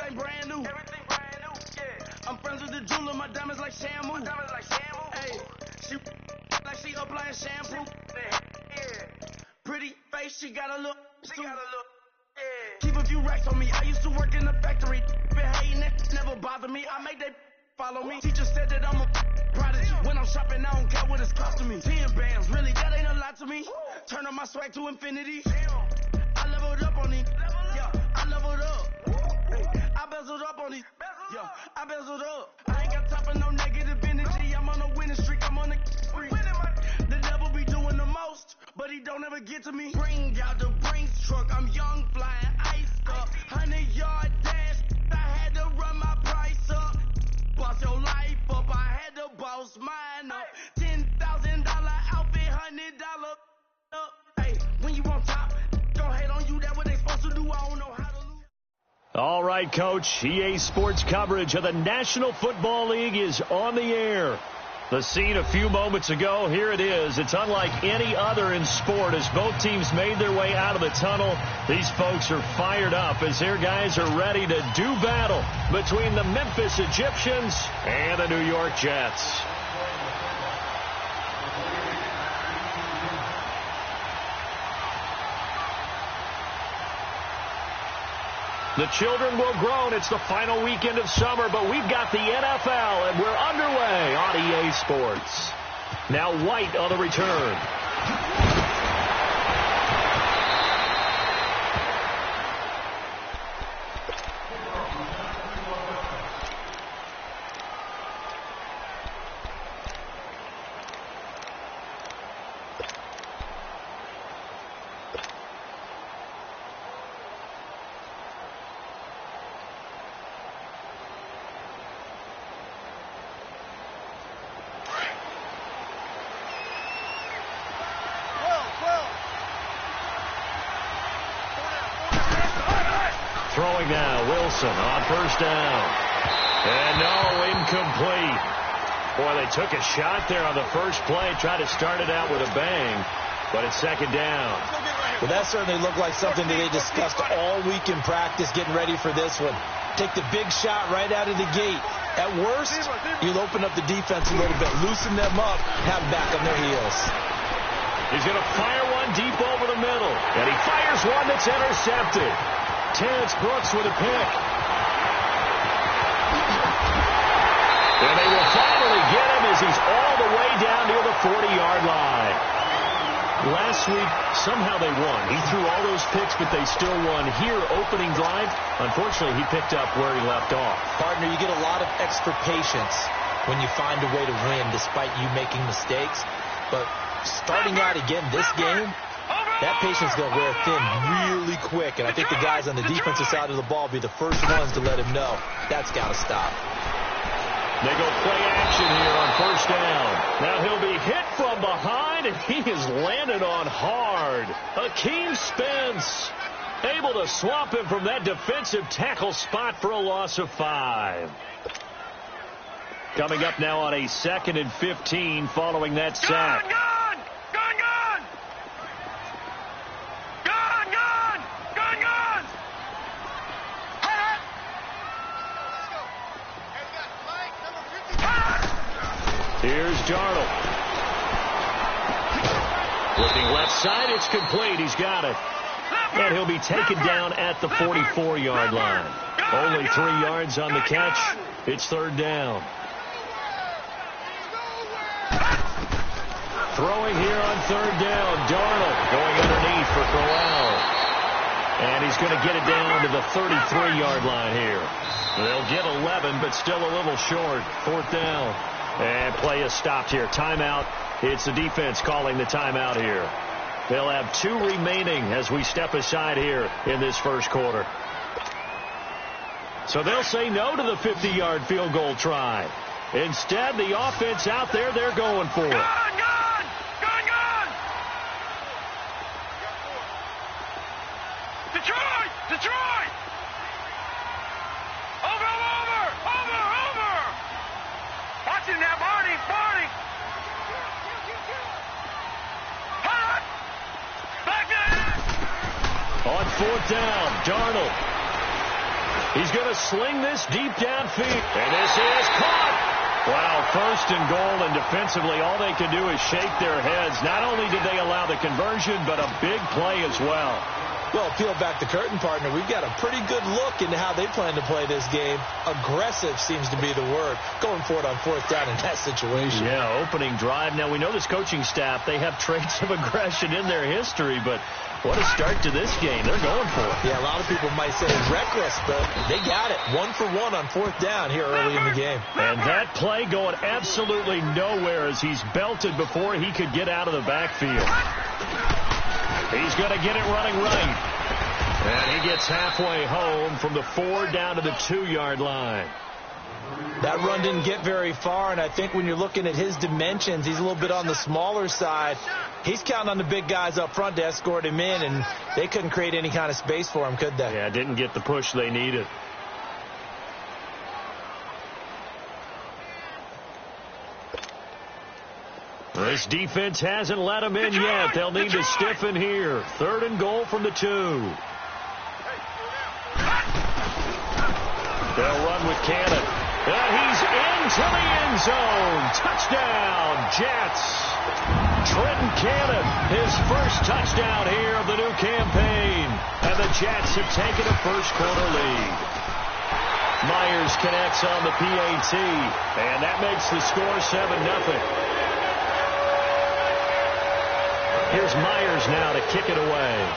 Everything brand new. Everything brand new. Yeah. I'm friends with the jeweler. My diamonds like Shamu. My diamonds like Shamu. Hey, she like she applying shampoo. Yeah. Pretty face, she got a look. She got a look. Yeah. Keep a few racks on me. I used to work in the factory. Been hating it, never bother me. I make they follow me. Teacher said that I'm a prodigy. When I'm shopping, I don't care what it's costing me. 10 bands, really, that ain't a lot to me. Turn up my swag to infinity. I leveled up on these. Yeah, I leveled up. I bezeled up on these. Yeah, I bezeled up. I ain't got time for no negative energy. I'm on a winning streak. I'm on a streak. The devil be doing the most, but he don't ever get to me. Bring out the Brinks truck. I'm young, flying, iced up. 100-yard dash. I had to run my price up. Boss your life up. I had to boss mine up. $10,000 outfit, $100 up. Hey, when you on top, don't hate on you. That's what they supposed to do. I don't know how to lose. All right, Coach. EA Sports coverage of the National Football League is on the air. The scene a few moments ago, here it is. It's unlike any other in sport as both teams made their way out of the tunnel. These folks are fired up as their guys are ready to do battle between the Memphis Egyptians and the New York Jets. The children will groan. It's the final weekend of summer, but we've got the NFL, and we're underway on EA Sports. Now White on the return. Throwing now, Wilson on first down. And no, incomplete. Boy, they took a shot there on the first play, tried to start it out with a bang, but it's second down. Well, that certainly looked like something that they discussed all week in practice, getting ready for this one. Take the big shot right out of the gate. At worst, you'll open up the defense a little bit, loosen them up, have them back on their heels. He's going to fire one deep over the middle, and he fires one that's intercepted. Terrence Brooks with a pick. And they will finally get him as he's all the way down near the 40-yard line. Last week, somehow they won. He threw all those picks, but they still won. Here, opening drive, unfortunately, he picked up where he left off. Partner, you get a lot of extra patience when you find a way to win despite you making mistakes. But starting out again this game, that patience is going to wear thin really quick, and I think the guys on the defensive side of the ball will be the first ones to let him know that's got to stop. They go play action here on first down. Now he'll be hit from behind, and he is landed on hard. Akeem Spence able to swamp him from that defensive tackle spot for a loss of 5. Coming up now on a 2nd and 15 following that sack. Here's Darnold. Looking left side, it's complete. He's got it. And he'll be taken down at the 44-yard line. Only 3 yards on the catch. It's third down. Throwing here on third down. Darnold going underneath for Crowell. And he's going to get it down to the 33-yard line here. They'll get 11, but still a little short. Fourth down. And play is stopped here. Timeout. It's the defense calling the timeout here. They'll have 2 remaining as we step aside here in this first quarter. So they'll say no to the 50-yard field goal try. Instead, the offense out there, they're going for it. Detroit! Over! Watching now, Barney! Back in! On fourth down, Darnold. He's going to sling this deep downfield. And this is caught. Wow, 1st and goal, and defensively all they can do is shake their heads. Not only did they allow the conversion, but a big play as well. Well, peel back the curtain, partner. We've got a pretty good look into how they plan to play this game. Aggressive seems to be the word. Going for it on 4th down in that situation. Yeah, opening drive. Now, we know this coaching staff, they have traits of aggression in their history, but what a start to this game. They're going for it. Yeah, a lot of people might say it's reckless, but they got it. 1 for 1 on 4th down here early in the game. And that play going absolutely nowhere as he's belted before he could get out of the backfield. He's going to get it running right. And he gets halfway home from the 4 down to the 2-yard line. That run didn't get very far, and I think when you're looking at his dimensions, he's a little bit on the smaller side. He's counting on the big guys up front to escort him in, and they couldn't create any kind of space for him, could they? Yeah, didn't get the push they needed. This defense hasn't let them in yet. They'll need to stiffen here. 3rd and goal from the 2. They'll run with Cannon. And he's into the end zone. Touchdown, Jets. Trenton Cannon, his first touchdown here of the new campaign. And the Jets have taken a first-quarter lead. Myers connects on the PAT. And that makes the score 7-0. Here's Myers now to kick it away.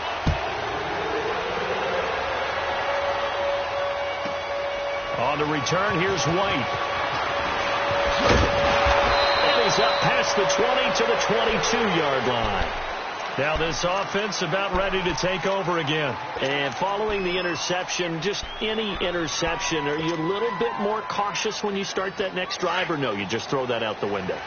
On the return, here's White. And he's up past the 20 to the 22-yard line. Now this offense about ready to take over again. And following the interception, just any interception, are you a little bit more cautious when you start that next drive, or no, you just throw that out the window?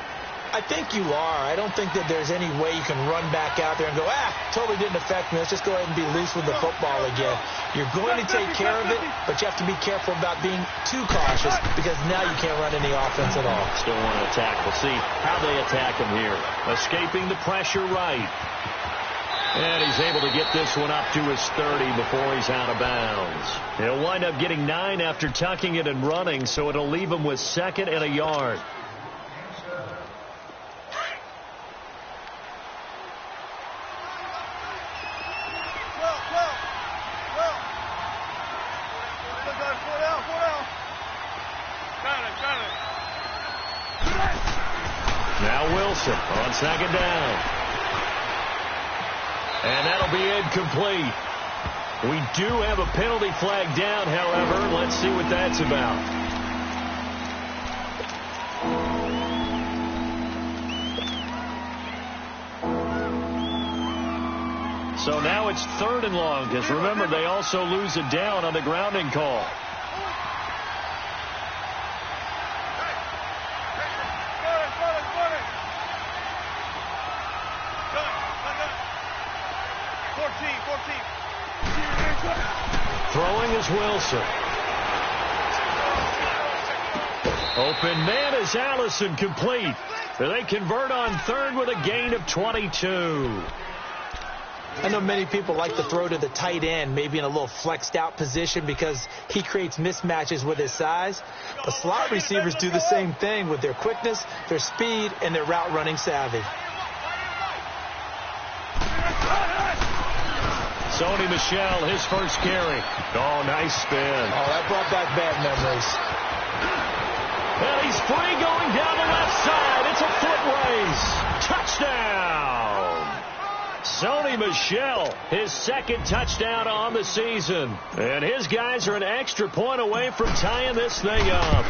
I think you are. I don't think that there's any way you can run back out there and go, totally didn't affect me. Let's just go ahead and be loose with the football again. You're going to take care of it, but you have to be careful about being too cautious because now you can't run any offense at all. Still want to attack. We'll see how they attack him here. Escaping the pressure right. And he's able to get this one up to his 30 before he's out of bounds. He'll wind up getting 9 after tucking it and running, so it'll leave him with 2nd and a yard. Now Wilson on 2nd down. And that'll be incomplete. We do have a penalty flag down, however. Let's see what that's about. So now it's 3rd and long, because remember, they also lose it down on the grounding call. Throwing is Wilson. Open man is Allison, complete. They convert on 3rd with a gain of 22. I know many people like to throw to the tight end, maybe in a little flexed out position because he creates mismatches with his size. But slot receivers do the same thing with their quickness, their speed, and their route running savvy. Sony Michel, his first carry. Oh, nice spin. Oh, that brought back bad memories. And he's free going down the left side. It's a foot race. Touchdown. Sony Michel, his 2nd touchdown on the season. And his guys are an extra point away from tying this thing up.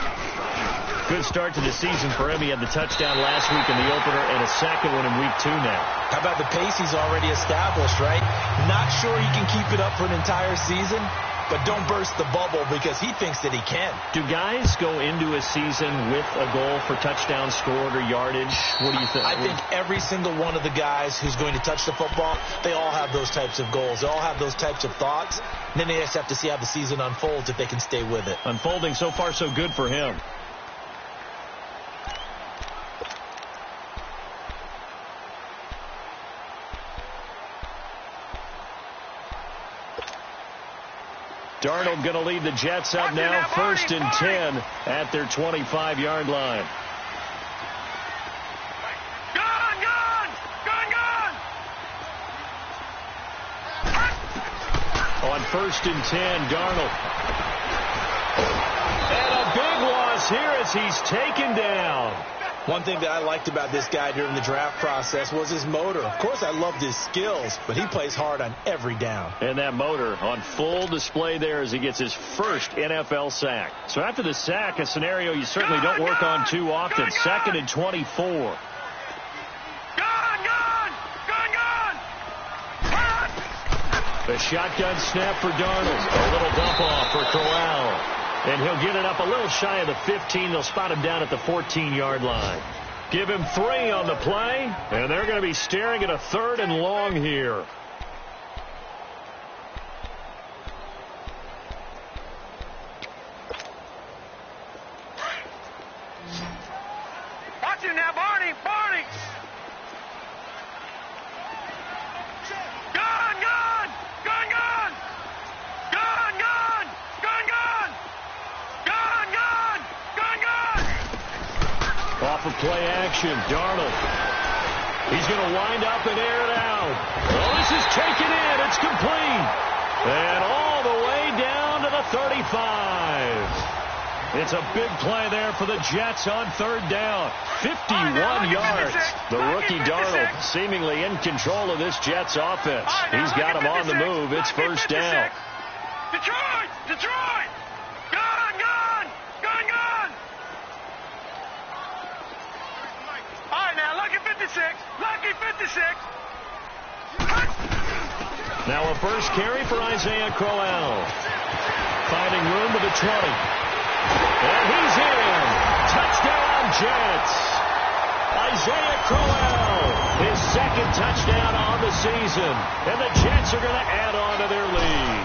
Good start to the season for him. He had the touchdown last week in the opener and a 2nd one in week 2 now. How about the pace he's already established, right? Not sure he can keep it up for an entire season, but don't burst the bubble because he thinks that he can. Do guys go into a season with a goal for touchdown scored or yardage? What do you think? I think every single one of the guys who's going to touch the football, they all have those types of goals. They all have those types of thoughts. And then they just have to see how the season unfolds if they can stay with it. Unfolding so far so good for him. Darnold going to lead the Jets up now, 1st and 10 at their 25-yard line. On 1st and 10, Darnold. And a big loss here as he's taken down. One thing that I liked about this guy during the draft process was his motor. Of course, I loved his skills, but he plays hard on every down. And that motor on full display there as he gets his first NFL sack. So after the sack, a scenario you certainly don't work on too often. 2nd and 24. The shotgun snap for Darnold. A little dump off for Corral. And he'll get it up a little shy of the 15. They'll spot him down at the 14-yard line. Give him 3 on the play, and they're going to be staring at a 3rd and long here. Watch him now, Barney! Barney! Gun! Gun! Gun! Gun! Gun! Gun! Gun! Gun! Gun! Gun! Gun! Gun! Off of play action, Darnold. He's going to wind up and air it out. Oh, this is taken in. It's complete. And all the way down to the 35. It's a big play there for the Jets on 3rd down. 51 yards. The rookie Darnold seemingly in control of this Jets offense. He's got him on the move. It's 1st down. Detroit! Detroit! Gun! Gun! Gun! Gun! All right, now, lucky 56. Lucky 56. Now a first carry for Isaiah Crowell. Finding room to the 20. And he's in. Touchdown, Jets. Isaiah Crowell, his 2nd touchdown on the season. And the Jets are going to add on to their lead.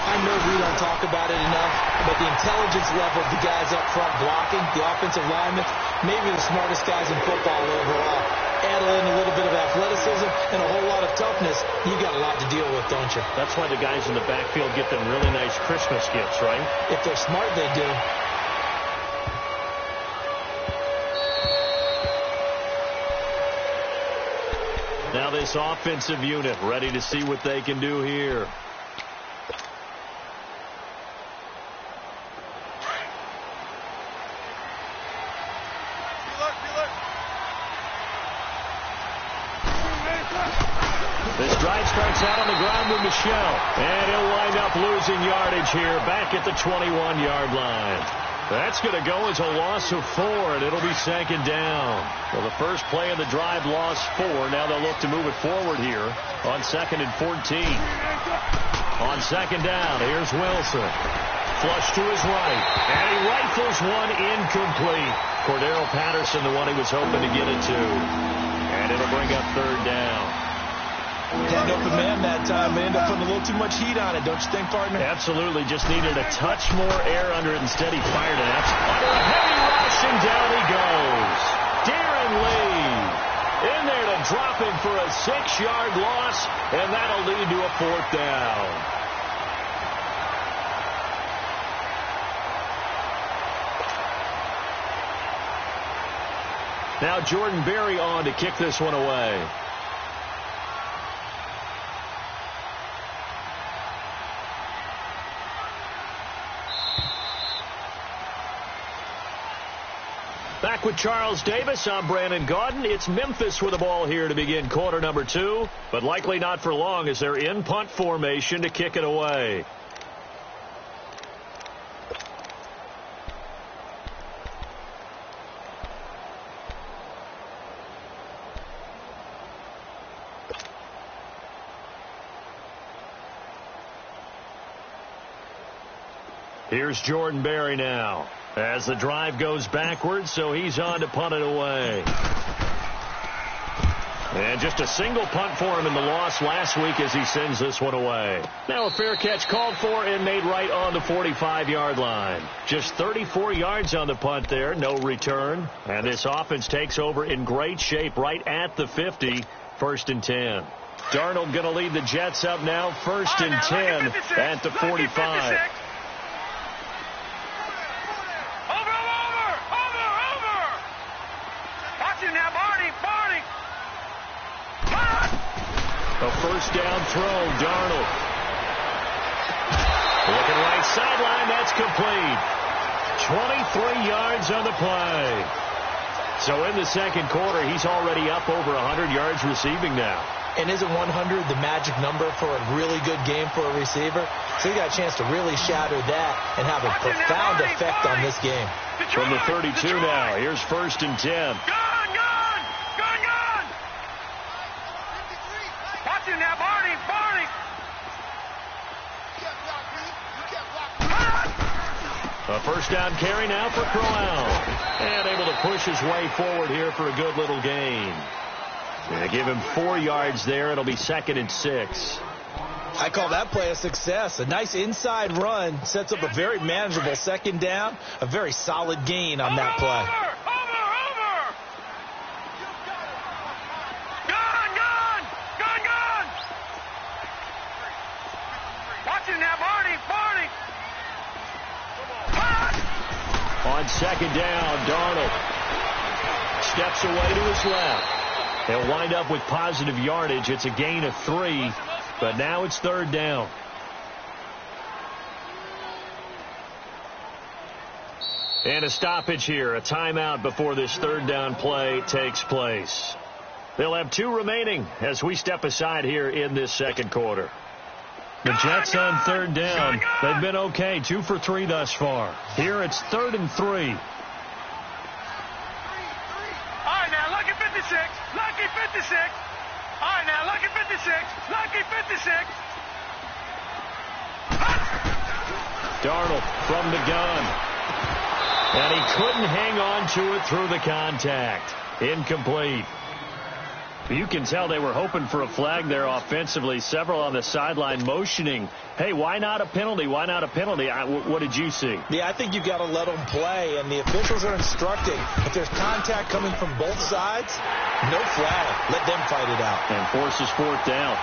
I know we don't talk about it enough, but the intelligence level of the guys up front blocking, the offensive linemen, maybe the smartest guys in football overall. Add in a little bit of athleticism and a whole lot of toughness, you got a lot to deal with, don't you? That's why the guys in the backfield get them really nice Christmas gifts, right? If they're smart, they do. Now this offensive unit ready to see what they can do here. This drive starts out on the ground with Michel. And he'll wind up losing yardage here back at the 21-yard line. That's going to go as a loss of 4, and it'll be 2nd down. Well, the first play of the drive lost 4. Now they'll look to move it forward here on 2nd and 14. On 2nd down, here's Wilson. Flush to his right, and he rifles one incomplete. Cordero Patterson, the one he was hoping to get it to. And it'll bring up 3rd down. Had an open man that time, but ended up putting a little too much heat on it, don't you think, partner? Absolutely. Just needed a touch more air under it. Instead, he fired it out. Under a heavy rush, and down he goes. Darren Lee in there to drop him for a 6-yard loss, and that'll lead to a 4th down. Now Jordan Berry on to kick this one away. Back with Charles Davis, I'm Brandon Gaudin. It's Memphis with the ball here to begin quarter number 2, but likely not for long as they're in punt formation to kick it away. Here's Jordan Berry now. As the drive goes backwards, so he's on to punt it away. And just a single punt for him in the loss last week as he sends this one away. Now a fair catch called for and made right on the 45-yard line. Just 34 yards on the punt there, no return. And this offense takes over in great shape right at the 50, 1st and 10. Darnold going to lead the Jets up now, 1st and 10 at the 45. A 1st down throw, Darnold. Looking right sideline, that's complete. 23 yards on the play. So in the second quarter, he's already up over 100 yards receiving now. And isn't 100 the magic number for a really good game for a receiver? So he got a chance to really shatter that and have a profound effect on this game. From the 32 now, here's 1st and 10. A 1st down carry now for Crowell. And able to push his way forward here for a good little gain. They give him 4 yards there. It'll be 2nd and 6. I call that play a success. A nice inside run sets up a very manageable 2nd down. A very solid gain on that play. On 2nd down, Darnold steps away to his left. He'll wind up with positive yardage. It's a gain of 3, but now it's 3rd down. And a stoppage here, a timeout before this 3rd down play takes place. They'll have 2 remaining as we step aside here in this second quarter. The Jets on 3rd down. They've been okay, 2 for 3 thus far. Here it's 3rd and 3. All right, now, lucky 56. Lucky 56. All right, now, lucky 56. Lucky 56. Darnold from the gun. And he couldn't hang on to it through the contact. Incomplete. You can tell they were hoping for a flag there offensively. Several on the sideline motioning, hey, why not a penalty? Why not a penalty? What did you see? Yeah, I think you got to let them play, and the officials are instructing. If there's contact coming from both sides, no flag. Let them fight it out. And forces 4th down.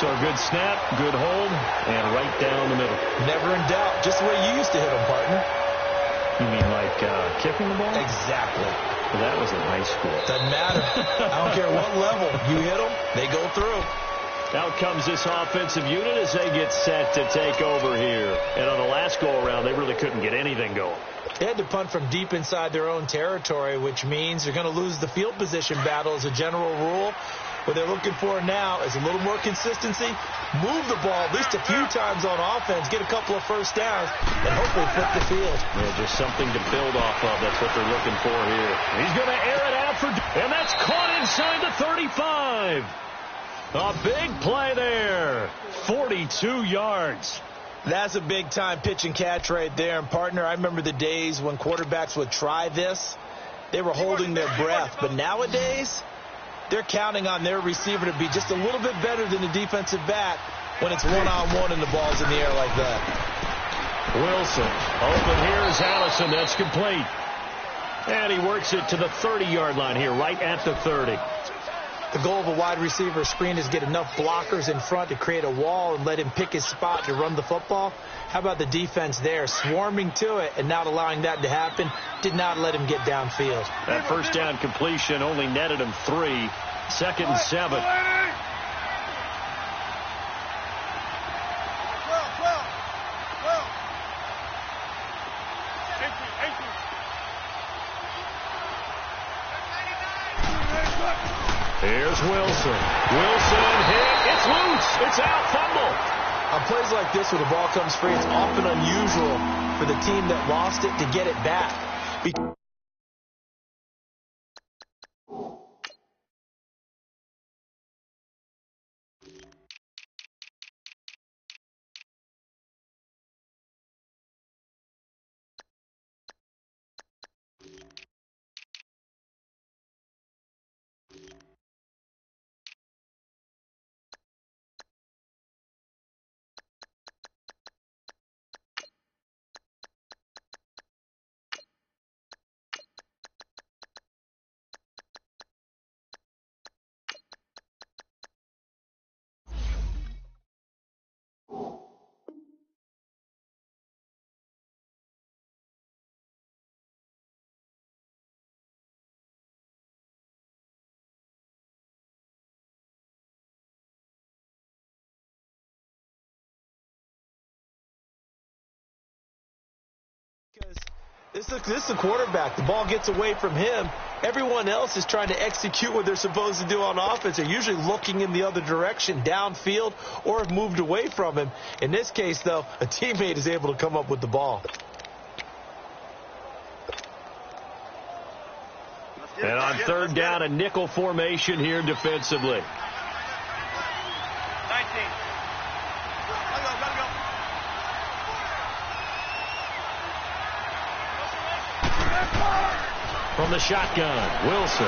So a good snap, good hold, and right down the middle. Never in doubt. Just the way you used to hit them, partner. You mean like kicking the ball? Exactly. Well, that was in high school. Doesn't matter. I don't care what level. You hit them, they go through. Out comes this offensive unit as they get set to take over here. And on the last go-around, they really couldn't get anything going. They had to punt from deep inside their own territory, which means they're going to lose the field position battle as a general rule. What they're looking for now is a little more consistency, move the ball at least a few times on offense, get a couple of 1st downs, and hopefully flip the field. Yeah, just something to build off of. That's what they're looking for here. He's going to air it out and that's caught inside the 35. A big play there. 42 yards. That's a big-time pitch and catch right there. And, partner, I remember the days when quarterbacks would try this. They were holding their breath. But nowadays, they're counting on their receiver to be just a little bit better than the defensive back when it's one-on-one and the ball's in the air like that. Wilson. Open here is Allison. That's complete. And he works it to the 30-yard line here, right at the 30. The goal of a wide receiver screen is get enough blockers in front to create a wall and let him pick his spot to run the football. How about the defense there, swarming to it and not allowing that to happen? Did not let him get downfield. That 1st down completion only netted him 3. 2nd and 7. Here's Wilson. Wilson hit. It's loose. It's out. Fumble. On plays like this where the ball comes free, it's often unusual for the team that lost it to get it back. This is the quarterback. The ball gets away from him. Everyone else is trying to execute what they're supposed to do on offense. They're usually looking in the other direction, downfield, or have moved away from him. In this case, though, a teammate is able to come up with the ball. And on third down, a nickel formation here defensively. 19. From the shotgun, Wilson.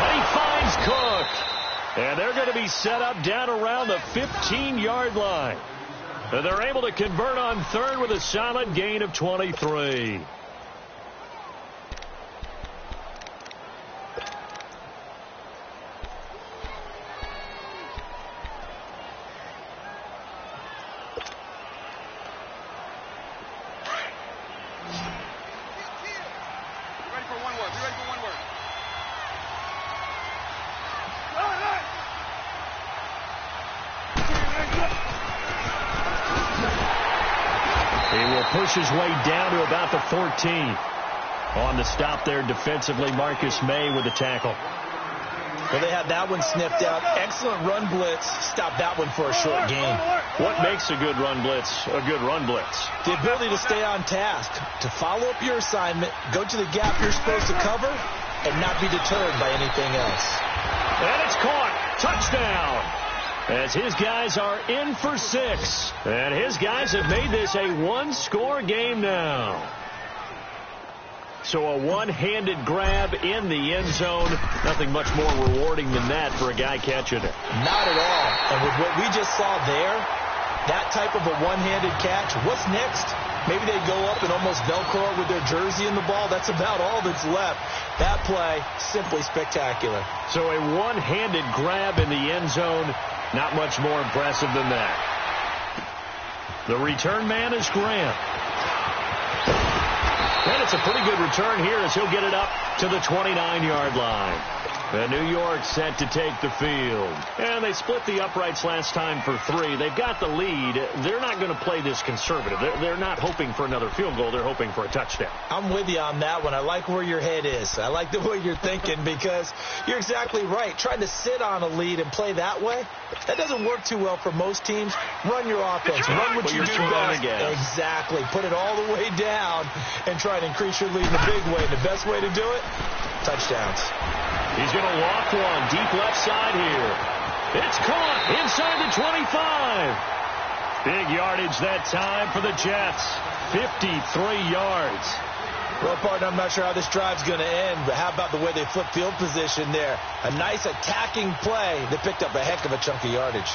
And he finds Cook. And they're going to be set up down around the 15-yard line. And they're able to convert on third with a solid gain of 23. Push his way down to about the 14. On the stop there defensively, Marcus May with the tackle. Well, they had that one sniffed out. Excellent run blitz. Stop that one for a short gain. What makes a good run blitz a good run blitz? The ability to stay on task, to follow up your assignment, go to the gap you're supposed to cover, and not be deterred by anything else. And it's caught. Touchdown. As his guys are in for 6. And his guys have made this a one-score game now. So a one-handed grab in the end zone. Nothing much more rewarding than that for a guy catching it. Not at all. And with what we just saw there, that type of a one-handed catch, what's next? Maybe they go up and almost Velcro with their jersey in the ball. That's about all that's left. That play, simply spectacular. So a one-handed grab in the end zone. Not much more impressive than that. The return man is Grant. And it's a pretty good return here as he'll get it up to the 29-yard line. And New York set to take the field. And they split the uprights last time for 3. They've got the lead. They're not going to play this conservative. They're not hoping for another field goal. They're hoping for a touchdown. I'm with you on that one. I like where your head is. I like the way you're thinking because you're exactly right. Trying to sit on a lead and play that way, that doesn't work too well for most teams. Run your offense. Run what you do best. Exactly. Put it all the way down and try to increase your lead in a big way. The best way to do it, touchdowns. He's going to walk one deep left side here. It's caught inside the 25. Big yardage that time for the Jets. 53 yards. Well, partner, I'm not sure how this drive's going to end, but how about the way they flip field position there? A nice attacking play that picked up a heck of a chunk of yardage.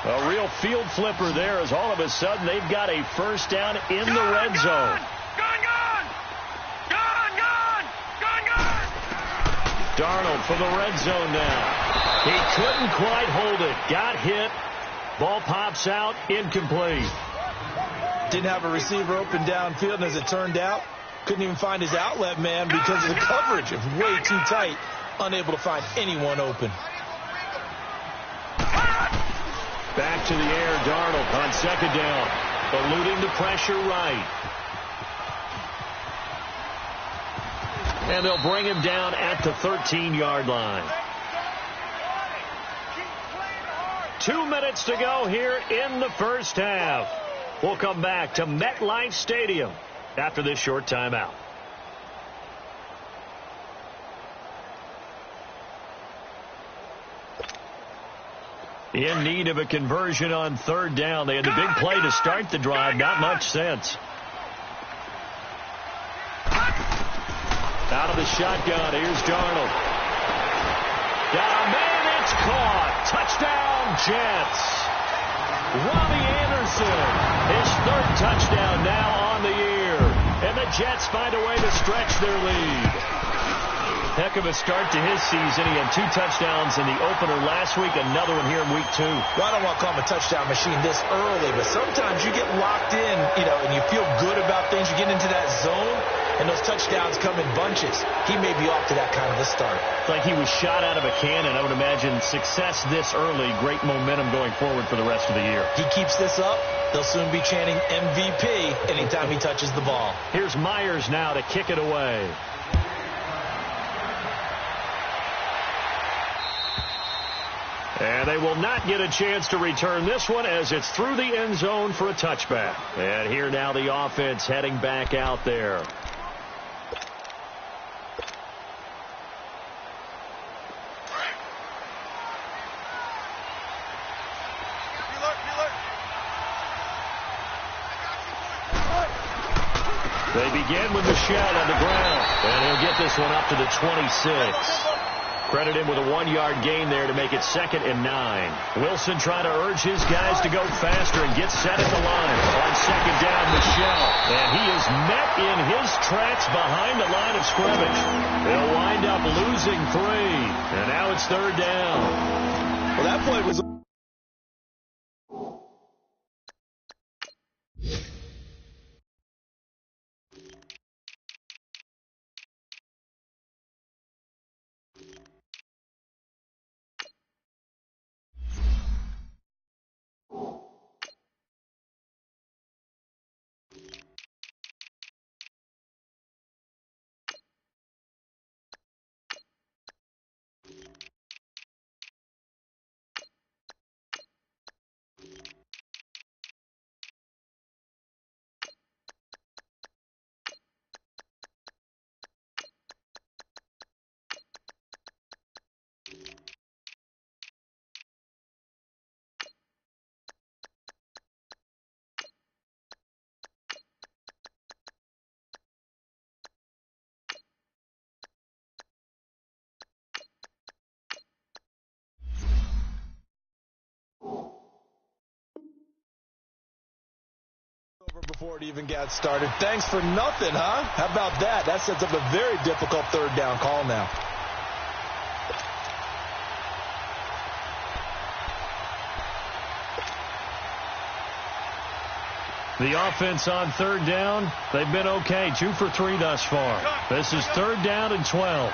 A real field flipper there as all of a sudden they've got a first down in the red zone. Darnold for the red zone now. He couldn't quite hold it. Got hit. Ball pops out. Incomplete. Didn't have a receiver open downfield, and as it turned out, couldn't even find his outlet man because of the coverage. It was way too tight. Unable to find anyone open. Back to the air, Darnold on second down. Eluding the pressure right. And they'll bring him down at the 13-yard line. 2 minutes to go here in the first half. We'll come back to MetLife Stadium after this short timeout. In need of a conversion on third down. They had the big play to start the drive. Not much sense. Out of the shotgun, here's Darnold. Got a man, it's caught. Touchdown, Jets. Robbie Anderson, his third touchdown now on the year. And the Jets find a way to stretch their lead. Heck of a start to his season. He had 2 touchdowns in the opener last week, another one here in week 2. Well, I don't want to call him a touchdown machine this early, but sometimes you get locked in, and you feel good about things. You get into that zone, and those touchdowns come in bunches. He may be off to that kind of a start. It's like he was shot out of a cannon. I would imagine success this early, great momentum going forward for the rest of the year. He keeps this up, they'll soon be chanting MVP anytime he touches the ball. Here's Myers now to kick it away. And they will not get a chance to return this one as it's through the end zone for a touchback. And here now the offense heading back out there. They begin with Michel on the ground, and he'll get this one up to the 26. Credit him with a 1-yard gain there to make it 2nd and 9. Wilson trying to urge his guys to go faster and get set at the line. On 2nd down, Michel. And he is met in his tracks behind the line of scrimmage. They'll wind up losing 3. And now it's 3rd down. Well, that play was... Before it even got started. Thanks for nothing, huh? How about that? That sets up a very difficult 3rd down call now. The offense on 3rd down, they've been okay. 2 for 3 thus far. This is 3rd down and 12.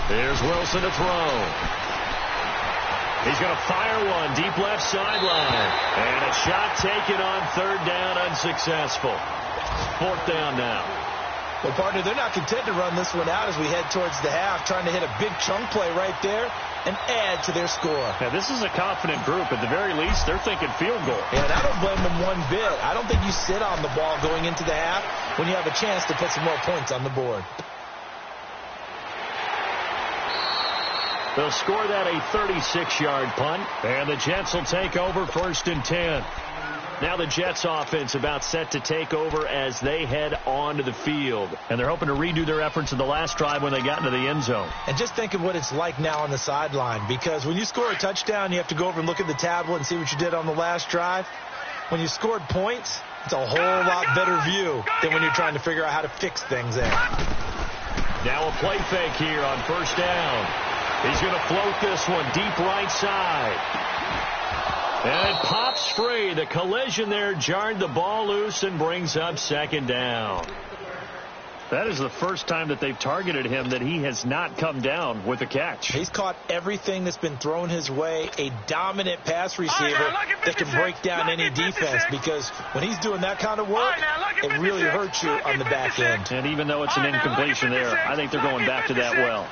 Here's Wilson to throw. He's going to fire one deep left sideline. And a shot taken on 3rd down, unsuccessful. 4th down now. Well, partner, they're not content to run this one out as we head towards the half, trying to hit a big chunk play right there and add to their score. Yeah, this is a confident group. At the very least, they're thinking field goal. Yeah, and I don't blame them one bit. I don't think you sit on the ball going into the half when you have a chance to put some more points on the board. They'll score that a 36-yard punt, and the Jets will take over 1st and 10. Now the Jets offense about set to take over as they head onto the field. And they're hoping to redo their efforts in the last drive when they got into the end zone. And just think of what it's like now on the sideline, because when you score a touchdown, you have to go over and look at the tablet and see what you did on the last drive. When you scored points, it's a whole lot better view than when you're trying to figure out how to fix things there. Now a play fake here on 1st down. He's going to float this one deep right side. And it pops free. The collision there jarred the ball loose and brings up 2nd down. That is the first time that they've targeted him that he has not come down with a catch. He's caught everything that's been thrown his way. A dominant pass receiver that can break down any defense, because when he's doing that kind of work, it really hurts you on the back end. And even though it's an incompletion there, I think they're going back to that well.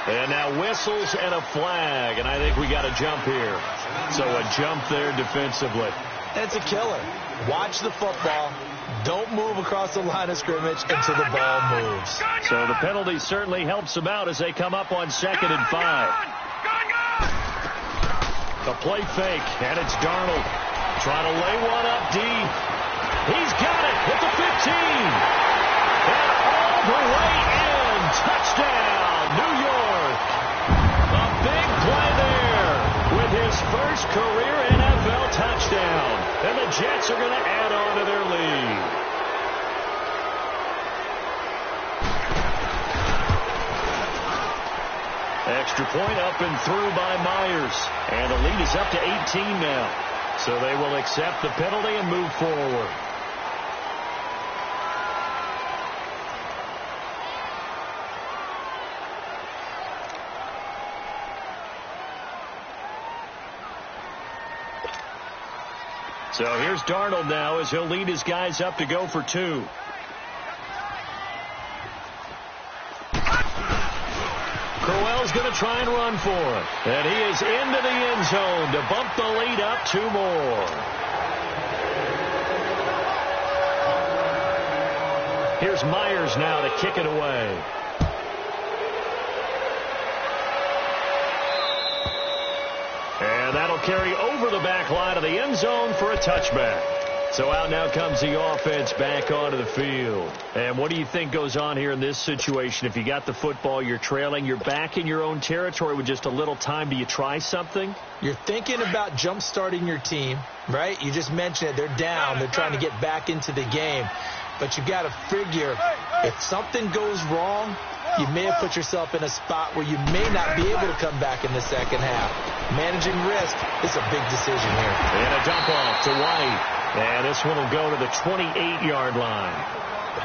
And now whistles and a flag, and I think we got a jump here. So a jump there defensively. And it's a killer. Watch the football. Don't move across the line of scrimmage until the ball moves. So the penalty certainly helps them out as they come up on 2nd and 5. The play fake, and it's Darnold trying to lay one up deep. He's got it at the 15. And all the way in. Touchdown, New York. A big play there with his first career NFL touchdown. And the Jets are going to add on to their lead. Extra point up and through by Myers. And the lead is up to 18 now. So they will accept the penalty and move forward. So here's Darnold now as he'll lead his guys up to go for 2. Crowell's going to try and run for it. And he is into the end zone to bump the lead up 2 more. Here's Myers now to kick it away. And that'll carry over the back line of the end zone for a touchback. So out now comes the offense back onto the field. And what do you think goes on here in this situation? If you got the football, you're trailing, you're back in your own territory with just a little time. Do you try something? You're thinking about jump-starting your team, right? You just mentioned it. They're down. They're trying to get back into the game. But you got to figure if something goes wrong, you may have put yourself in a spot where you may not be able to come back in the second half. Managing risk is a big decision here. And a dump off to White. And this one will go to the 28-yard line.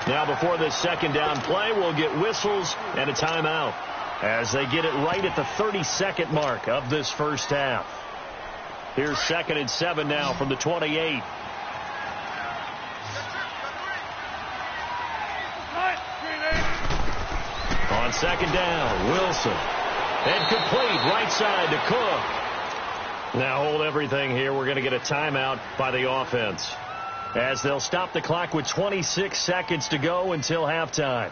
Now before this second down play, we'll get whistles and a timeout as they get it right at the 32nd mark of this first half. Here's 2nd and 7 now from the 28. On second down, Wilson. And complete right side to Cook. Now hold everything here. We're going to get a timeout by the offense as they'll stop the clock with 26 seconds to go until halftime.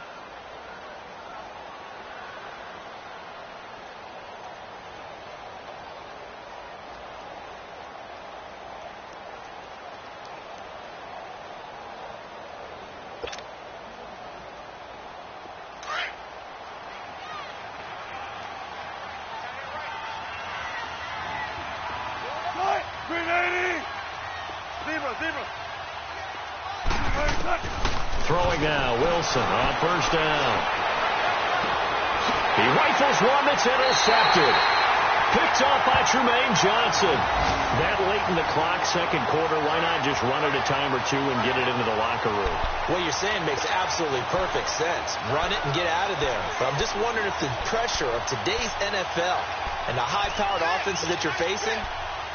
Throwing now, Wilson on first down. He rifles one that's intercepted. Picked off by Trumaine Johnson. That late in the clock, second quarter, why not just run it a time or two and get it into the locker room? What you're saying makes absolutely perfect sense. Run it and get out of there. But I'm just wondering if the pressure of today's NFL and the high-powered offenses that you're facing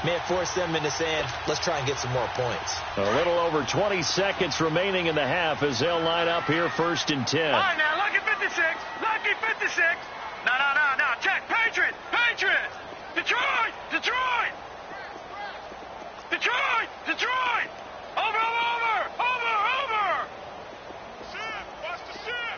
may have forced them into saying, let's try and get some more points. A little over 20 seconds remaining in the half as they'll line up here 1st and 10. All right, now, lucky 56. Lucky 56. No. Check. Patriots. Detroit. Over. Shit, watch the shit.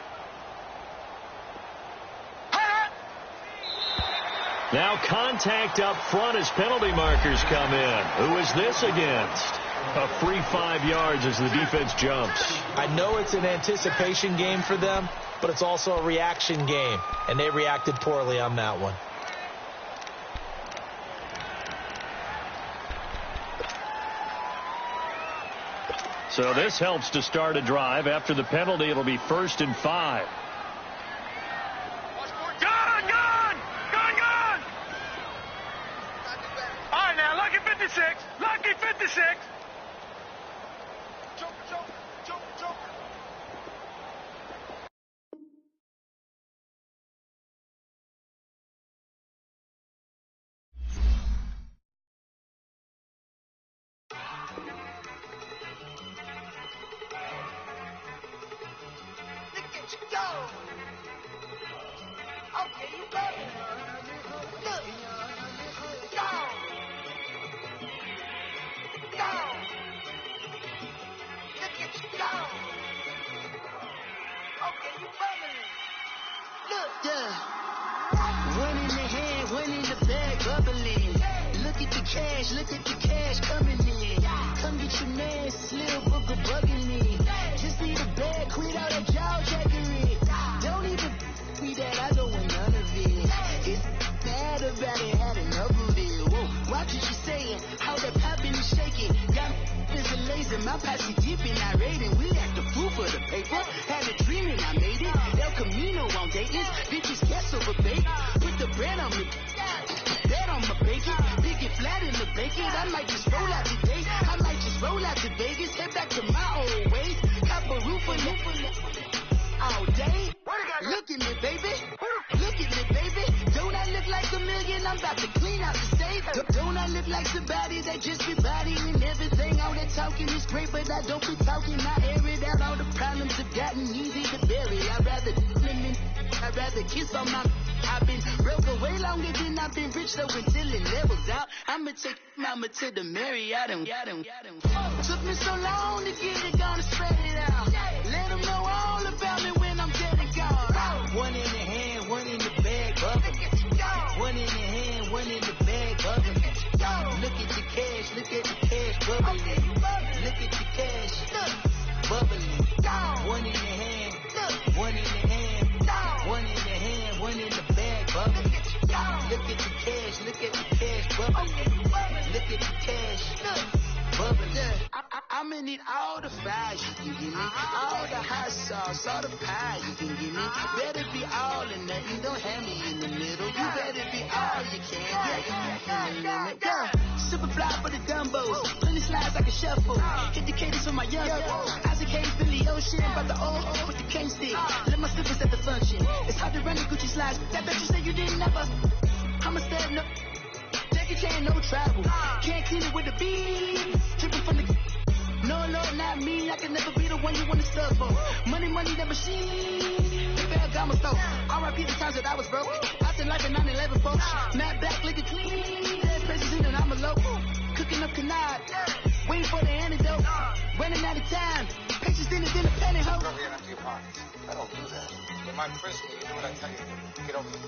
Now contact up front as penalty markers come in. Who is this against? A free 5 yards as the defense jumps. I know it's an anticipation game for them, but it's also a reaction game, and they reacted poorly on that one. So this helps to start a drive. After the penalty, it'll be 1st and 5. Gun! All right, now, lucky 56. Joker. Look at you go. Okay, you got it. Look. Go. Look at you go. Okay, you bumming. Look. Yeah. One in the hand, one in the bag, bubbling. Look at the cash coming in. Come get your man, Slim Booker bugging me. Just need a bag, quit all that jaw jackery. Don't even me that, I don't want none of it. It's bad about it, had enough of it. Whoa, watch what you saying, how that poppin' and shaking. Got is a laser, my posse deep and I raiding. We act the fool for the paper. Had a dream and I made it. El Camino on Dayton's, bitches guess over bait. Put the brand on me. Bet on my bacon. Big it flat in the bacon. I might just roll out today. I might just roll out to Vegas. Head back to my old ways. Cop a roof for all day. Look at me, baby. Look at me, baby. Don't I look like a million? I'm about to clean out the state. Don't I look like somebody that just be bodying everything? All that talking is great, but I don't be talking. I air it out. All the problems have gotten easy to bury. I'd rather kiss on my. I've been broke way longer than I've been rich, so until it levels out, I'ma take mama to the Marriott and took me so long to get it, gonna spread it out. Let them know all about me when I'm dead and gone. One in the hand, one in the bag, bubbling. One in the hand, one in the bag, bubbling. Look at the cash, look at the cash, bubbling. Look at the cash, bubbling. One in the hand, one in the hand, one in the hand, one in the bag, bubbling. Look at the cash, look at the cash, bubbling. Look at the cash, bubbling. I'ma need all the fries you can give me, all the hot sauce, all the pie you can give me. Better be all or nothing, don't have me in the middle. You better be all you can. Yeah. Super fly for the dumbos, plenty slides like a shuffle. Hit the cadence for my young Isaac Hayes, Billy Ocean, but the old with the cane stick. Let my slippers at the function. It's hard to run the Gucci slides. That bet you say you didn't never. I'ma step no. Jackie Chan, no travel. Can't clean it with the beat. Tripping from the. No, Lord, not me. I can never be the one you want to sub for. Money, the machine. The bell got my stove. R.I.P. the times that I was broke. I said life in 9/11, folks. Matt back, looking clean. Places in and I'm a local. Cooking up canard. Waiting for the antidote. Running out of time. Patience in the pantyhose. Go over here and empty your pockets. I don't do that. In my prison, you do what I tell you to. Get over here.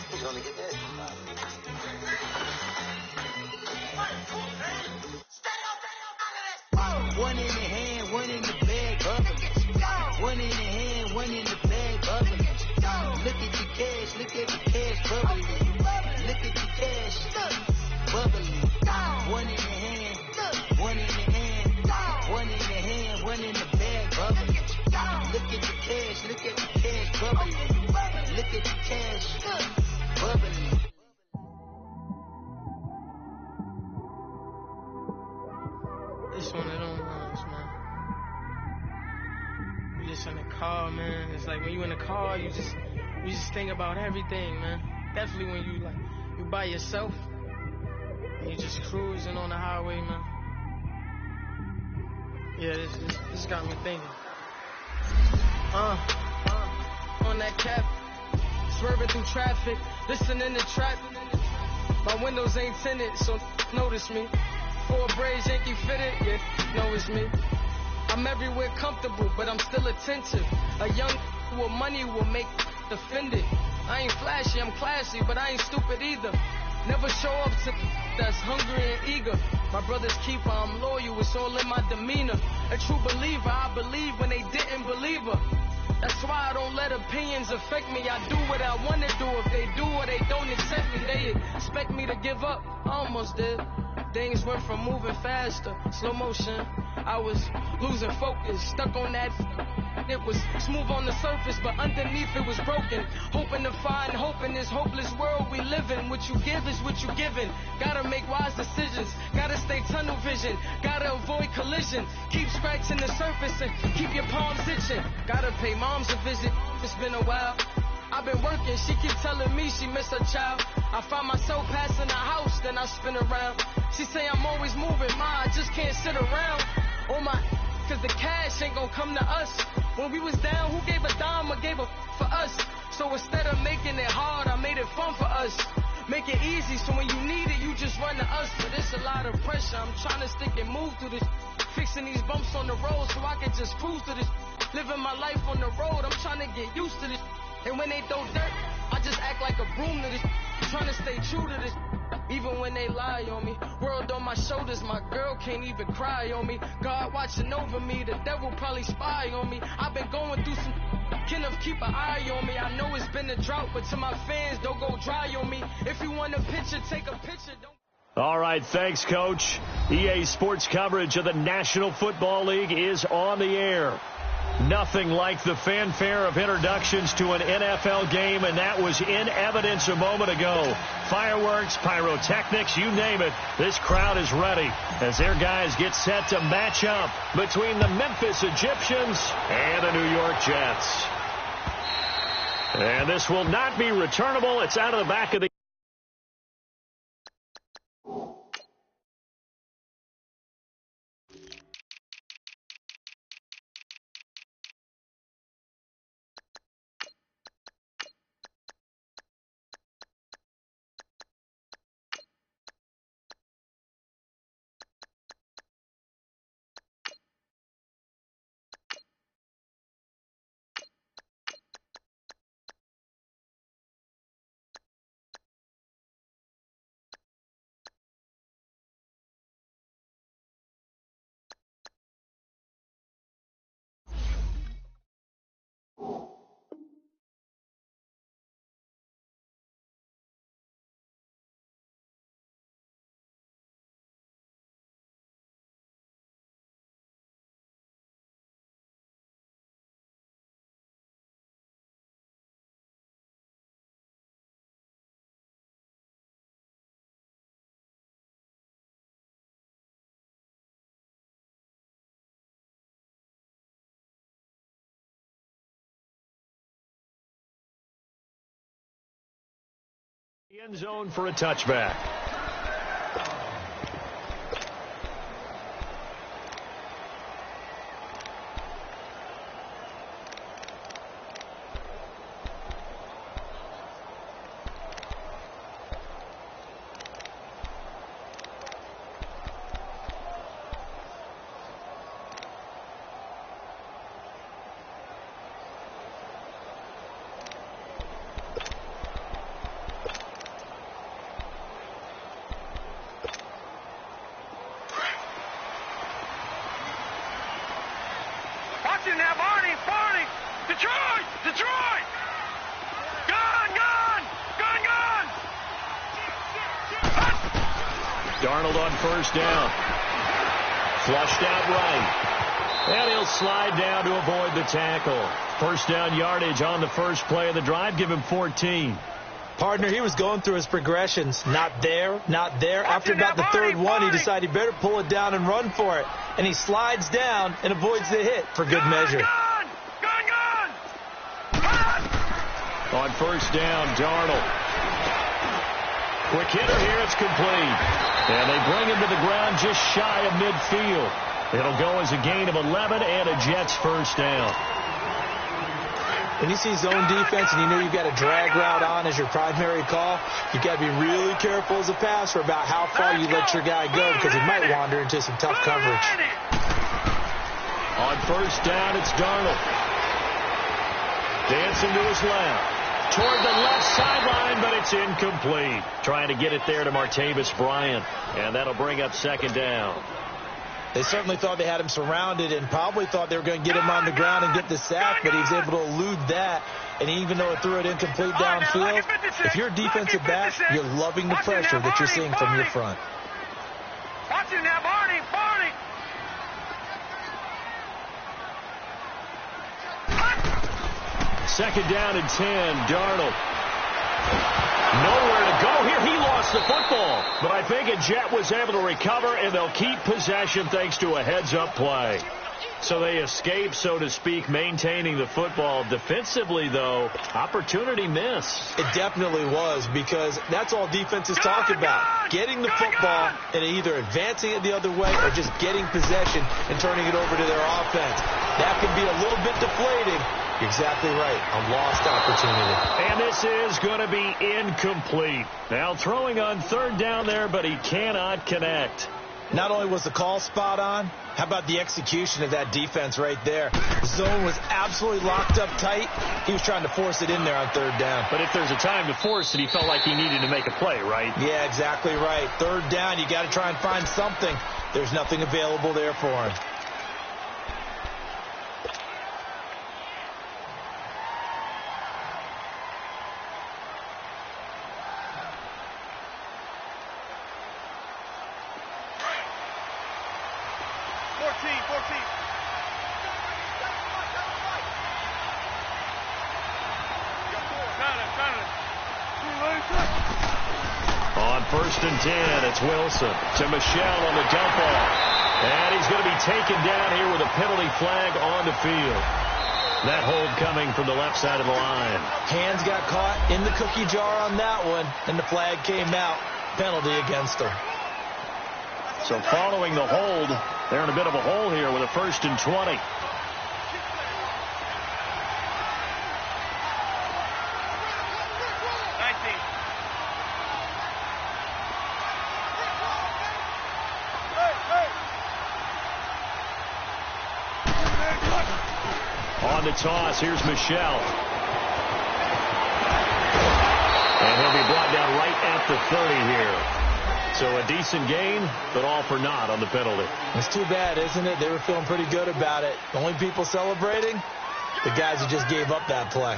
You can only get this. One in the hand, one in the bag, bubbling. One in the hand, one in the bag, bubbling. Look at the cash, look at the cash, bubbling. Look at the cash, bubbling. One in the hand, one in the hand, one in the hand, one in the bag, bubbling. Look at the cash, look at the cash, bubbling. Look at the cash, bubbling. It's one of them ones, man. You just in the car, man. It's like when you in the car, you just think about everything, man. Definitely when you by yourself and you just cruising on the highway, man. Yeah, this got me thinking. On that cap, swerving through traffic, listening to trap. My windows ain't tinted, so notice me. 4 braids, Yankee fitted, yeah, know it's me. I'm everywhere comfortable, but I'm still attentive. A young with money will make offended. I ain't flashy, I'm classy, but I ain't stupid either. Never show up to that's hungry and eager. My brother's keeper, I'm loyal, it's all in my demeanor. A true believer, I believe when they didn't believe her. That's why I don't let opinions affect me. I do what I want to do. If they do or they don't accept me, they expect me to give up. I almost did. Things went from moving faster, slow motion. I was losing focus, stuck on that. It was smooth on the surface, but underneath it was broken. Hoping to find hope in this hopeless world we live in. What you give is what you given. Gotta make wise decisions. Gotta stay tunnel vision. Gotta avoid collision. Keep scratching the surface and keep your palms itching. Gotta pay moms a visit. It's been a while. I've been working, she keep telling me she miss her child. I find myself passing the house, then I spin around. She say I'm always moving, ma, I just can't sit around. Oh my, cause the cash ain't gonna come to us. When we was down, who gave a dime or gave a for us? So instead of making it hard, I made it fun for us. Make it easy, so when you need it, you just run to us. But it's a lot of pressure, I'm trying to stick and move through this. Fixing these bumps on the road so I can just cruise to this. Living my life on the road, I'm trying to get used to this. And when they throw dirt, I just act like a broom to this. Trying to stay true to this. Even when they lie on me. World on my shoulders, my girl can't even cry on me. God watching over me, the devil probably spy on me. I've been going through some. Kenneth, keep an eye on me. I know it's been a drought, but to my fans, don't go dry on me. If you want a picture, take a picture. All right, thanks, Coach. EA Sports coverage of the National Football League is on the air. Nothing like the fanfare of introductions to an NFL game, and that was in evidence a moment ago. Fireworks, pyrotechnics, you name it. This crowd is ready as their guys get set to match up between the Memphis Egyptians and the New York Jets. And this will not be returnable. It's out of the back of the end zone for a touchback. Now, Barney, Detroit! Gone! Darnold on first down. Flushed out right. And he'll slide down to avoid the tackle. First down yardage on the first play of the drive. Give him 14. Partner, he was going through his progressions. Not there. After about the third one, he decided he better pull it down and run for it. And he slides down and avoids the hit for good measure. Gone! On first down, Darnold. Quick hitter here, it's complete. And they bring him to the ground just shy of midfield. It'll go as a gain of 11 and a Jets first down. When you see zone defense and you know you've got a drag route on as your primary call, you've got to be really careful as a passer about how far you let your guy go because he might wander into some tough coverage. On first down, it's Darnold. Dancing to his left. Toward the left sideline, but it's incomplete. Trying to get it there to Martavis Bryant, and that'll bring up second down. They certainly thought they had him surrounded and probably thought they were going to get him on the ground and get the sack, but he was able to elude that. And even though it threw it incomplete downfield, if you're a defensive back, you're loving the pressure that you're seeing from your front. Watch him now, Barney! Second down and 10, Darnold. Nowhere to go here. He lost the football. But I think a Jet was able to recover, and they'll keep possession thanks to a heads-up play. So they escape, so to speak, maintaining the football. Defensively, though, opportunity missed. It definitely was, because that's all defenses talk about. Getting the football and either advancing it the other way or just getting possession and turning it over to their offense. That can be a little bit deflating. You're exactly right. A lost opportunity. And this is going to be incomplete. Now throwing on third down there, but he cannot connect. Not only was the call spot on, how about the execution of that defense right there? The zone was absolutely locked up tight. He was trying to force it in there on third down. But if there's a time to force it, he felt like he needed to make a play, right? Yeah, exactly right. Third down, you got to try and find something. There's nothing available there for him. 1st and 10. It's Wilson to Michel on the dump off. And he's going to be taken down here with a penalty flag on the field. That hold coming from the left side of the line. Hands got caught in the cookie jar on that one, and the flag came out. Penalty against him. So following the hold, they're in a bit of a hole here with a 1st and 20. On the toss, here's Michel. And he'll be brought down right at the 30 here. So a decent gain, but all for naught on the penalty. It's too bad, isn't it? They were feeling pretty good about it. The only people celebrating, the guys who just gave up that play.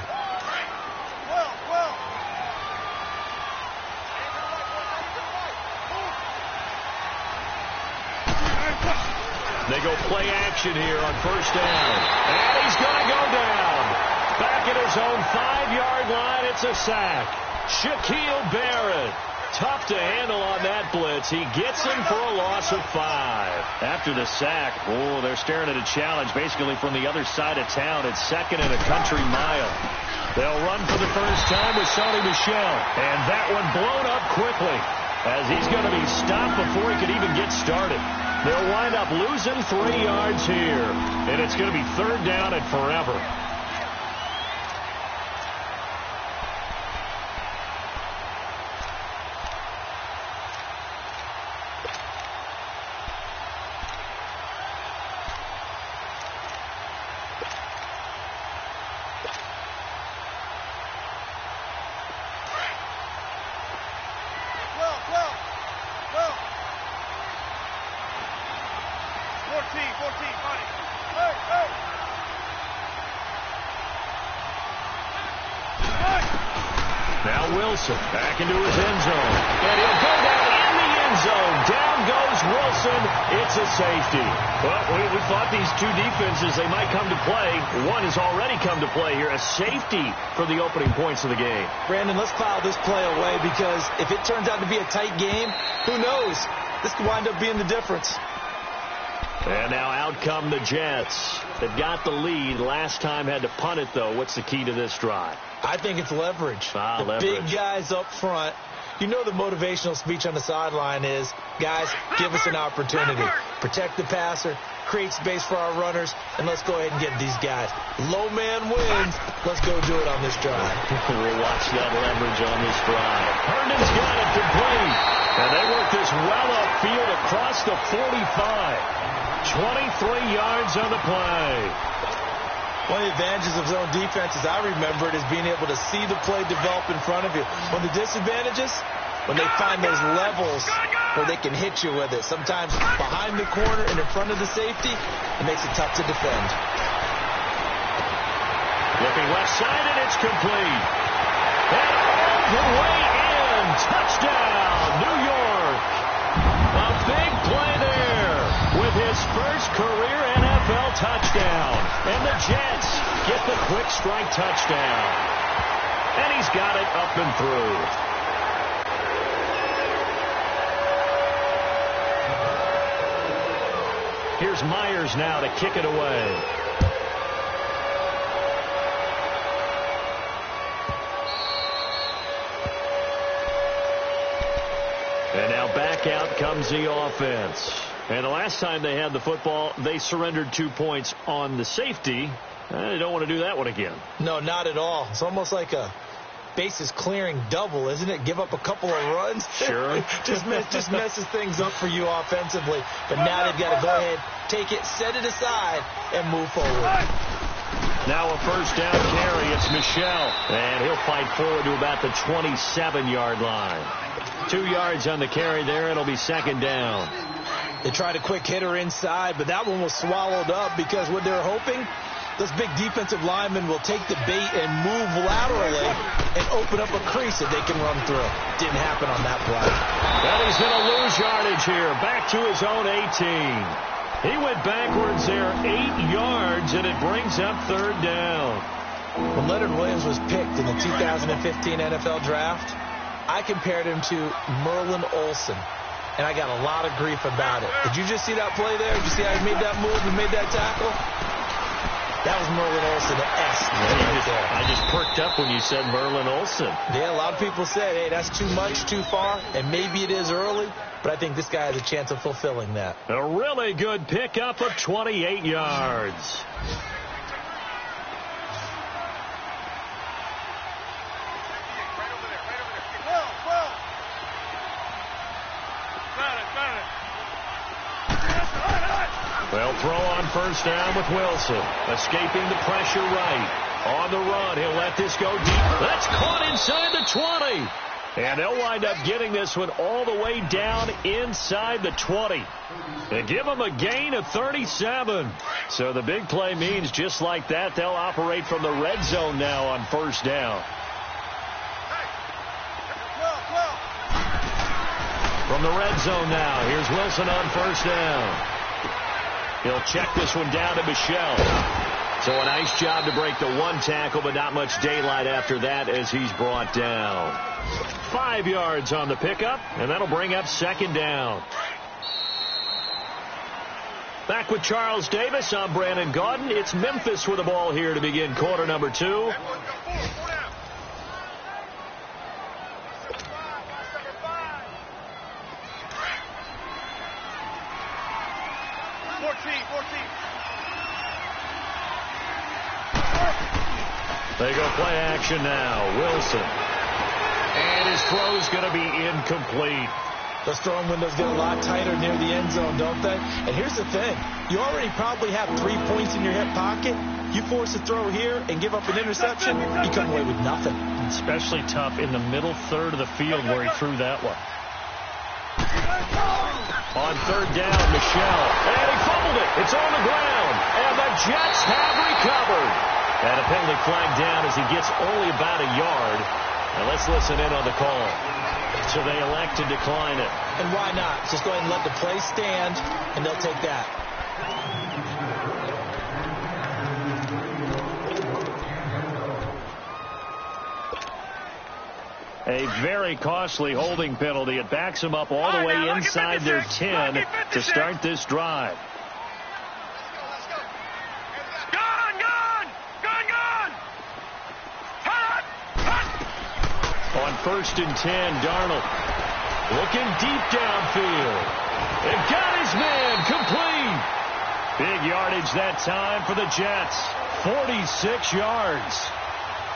They go play action here on 1st down. And he's going to go down. Back at his own 5-yard line, it's a sack. Shaquille Barrett. Tough to handle on that blitz. He gets him for a loss of 5. After the sack, they're staring at a challenge basically from the other side of town. It's 2nd and a country mile. They'll run for the first time with Sony Michel. And that one blown up quickly as he's going to be stopped before he could even get started. They'll wind up losing 3 yards here. And it's going to be 3rd down and forever. Now Wilson back into his end zone. And he'll go down in the end zone. Down goes Wilson. It's a safety. Well, we thought these two defenses, they might come to play. One has already come to play here. A safety for the opening points of the game. Brandon, let's file this play away because if it turns out to be a tight game, who knows? This could wind up being the difference. And now out come the Jets. They've got the lead. Last time had to punt it, though. What's the key to this drive? I think it's leverage. The leverage. Big guys up front. You know the motivational speech on the sideline is, guys, give us an opportunity. Protect the passer, create space for our runners, and let's go ahead and get these guys. Low man wins. Let's go do it on this drive. We'll watch that leverage on this drive. Herndon's got it complete. And they work this well upfield across the 45. 23 yards on the play. One of the advantages of zone defense, as I remember it, is being able to see the play develop in front of you. One of the disadvantages, when they find those levels where they can hit you with it. Sometimes behind the corner and in front of the safety, it makes it tough to defend. Looking left side, and it's complete. And all the way in. Touchdown, New York. A big play there with his first career NFL touchdown. And the Jets get the quick strike touchdown. And he's got it up and through. Here's Myers now to kick it away. And now back out comes the offense. And the last time they had the football, they surrendered 2 points on the safety. They don't want to do that one again. No, not at all. It's almost like a bases clearing double, isn't it? Give up a couple of runs. Sure. just messes things up for you offensively. But now they've got to go ahead, take it, set it aside, and move forward. Now a first down carry. It's Michel. And he'll fight forward to about the 27-yard line. 2 yards on the carry there. It'll be second down. They tried a quick hitter inside, but that one was swallowed up because what they're hoping, those big defensive linemen will take the bait and move laterally and open up a crease that they can run through. Didn't happen on that play. Well, he's going to lose yardage here. Back to his own 18. He went backwards there 8 yards, and it brings up third down. When Leonard Williams was picked in the 2015 NFL Draft, I compared him to Merlin Olsen, and I got a lot of grief about it. Did you just see that play there? Did you see how he made that move and made that tackle? That was Merlin Olsen, the S. I just perked up when you said Merlin Olsen. Yeah, a lot of people said, hey, that's too much, too far, and maybe it is early, but I think this guy has a chance of fulfilling that. A really good pickup of 28 yards. They'll throw on first down with Wilson. Escaping the pressure right. On the run, he'll let this go deep. That's caught inside the 20. And they'll wind up getting this one all the way down inside the 20. And give them a gain of 37. So the big play means just like that, they'll operate from the red zone now on first down. From the red zone now, here's Wilson on first down. He'll check this one down to Michel. So a nice job to break the one tackle, but not much daylight after that as he's brought down. 5 yards on the pickup, and that'll bring up second down. Back with Charles Davis, I'm Brandon Gaudin. It's Memphis with the ball here to begin quarter number 2. They go play action now. Wilson. And his throw's going to be incomplete. Those throwing windows get a lot tighter near the end zone, don't they? And here's the thing. You already probably have 3 points in your hip pocket. You force a throw here and give up an interception, you come away with nothing. Especially tough in the middle third of the field where he threw that one. On third down, Michel. And he fumbled it. It's on the ground. And the Jets have recovered. And a penalty flag down as he gets only about a yard. And let's listen in on the call. So they elect to decline it. And why not? Just go ahead and let the play stand, and they'll take that. A very costly holding penalty. It backs them up all the way inside their 10 to start this drive. On first and 10, Darnold looking deep downfield. It got his man complete. Big yardage that time for the Jets. 46 yards.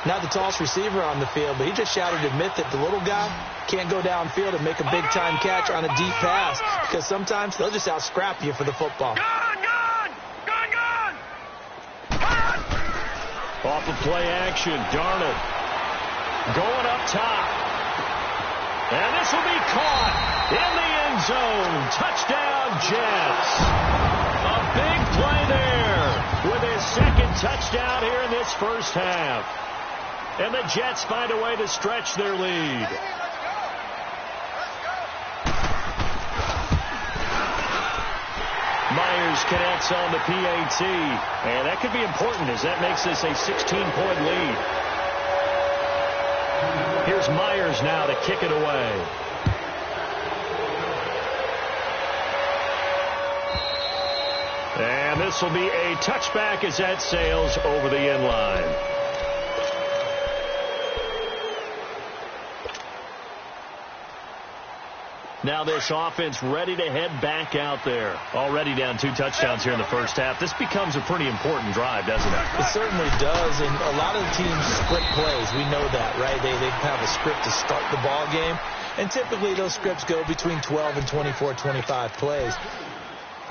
Not the tallest receiver on the field, but he just shouted to admit that the little guy can't go downfield and make a big-time catch on a deep pass because sometimes they'll just out-scrap you for the football. Off of play action, Darnold going up top. And this will be caught in the end zone. Touchdown, Jets. A big play there with his second touchdown here in this first half. And the Jets find a way to stretch their lead. Myers connects on the PAT. And that could be important as that makes this a 16-point lead. Here's Myers now to kick it away. And this will be a touchback as that sails over the end line. Now this offense ready to head back out there. Already down 2 touchdowns here in the first half. This becomes a pretty important drive, doesn't it? It certainly does, and a lot of the teams split plays. We know that, right? They have a script to start the ball game, and typically those scripts go between 12 and 24, 25 plays.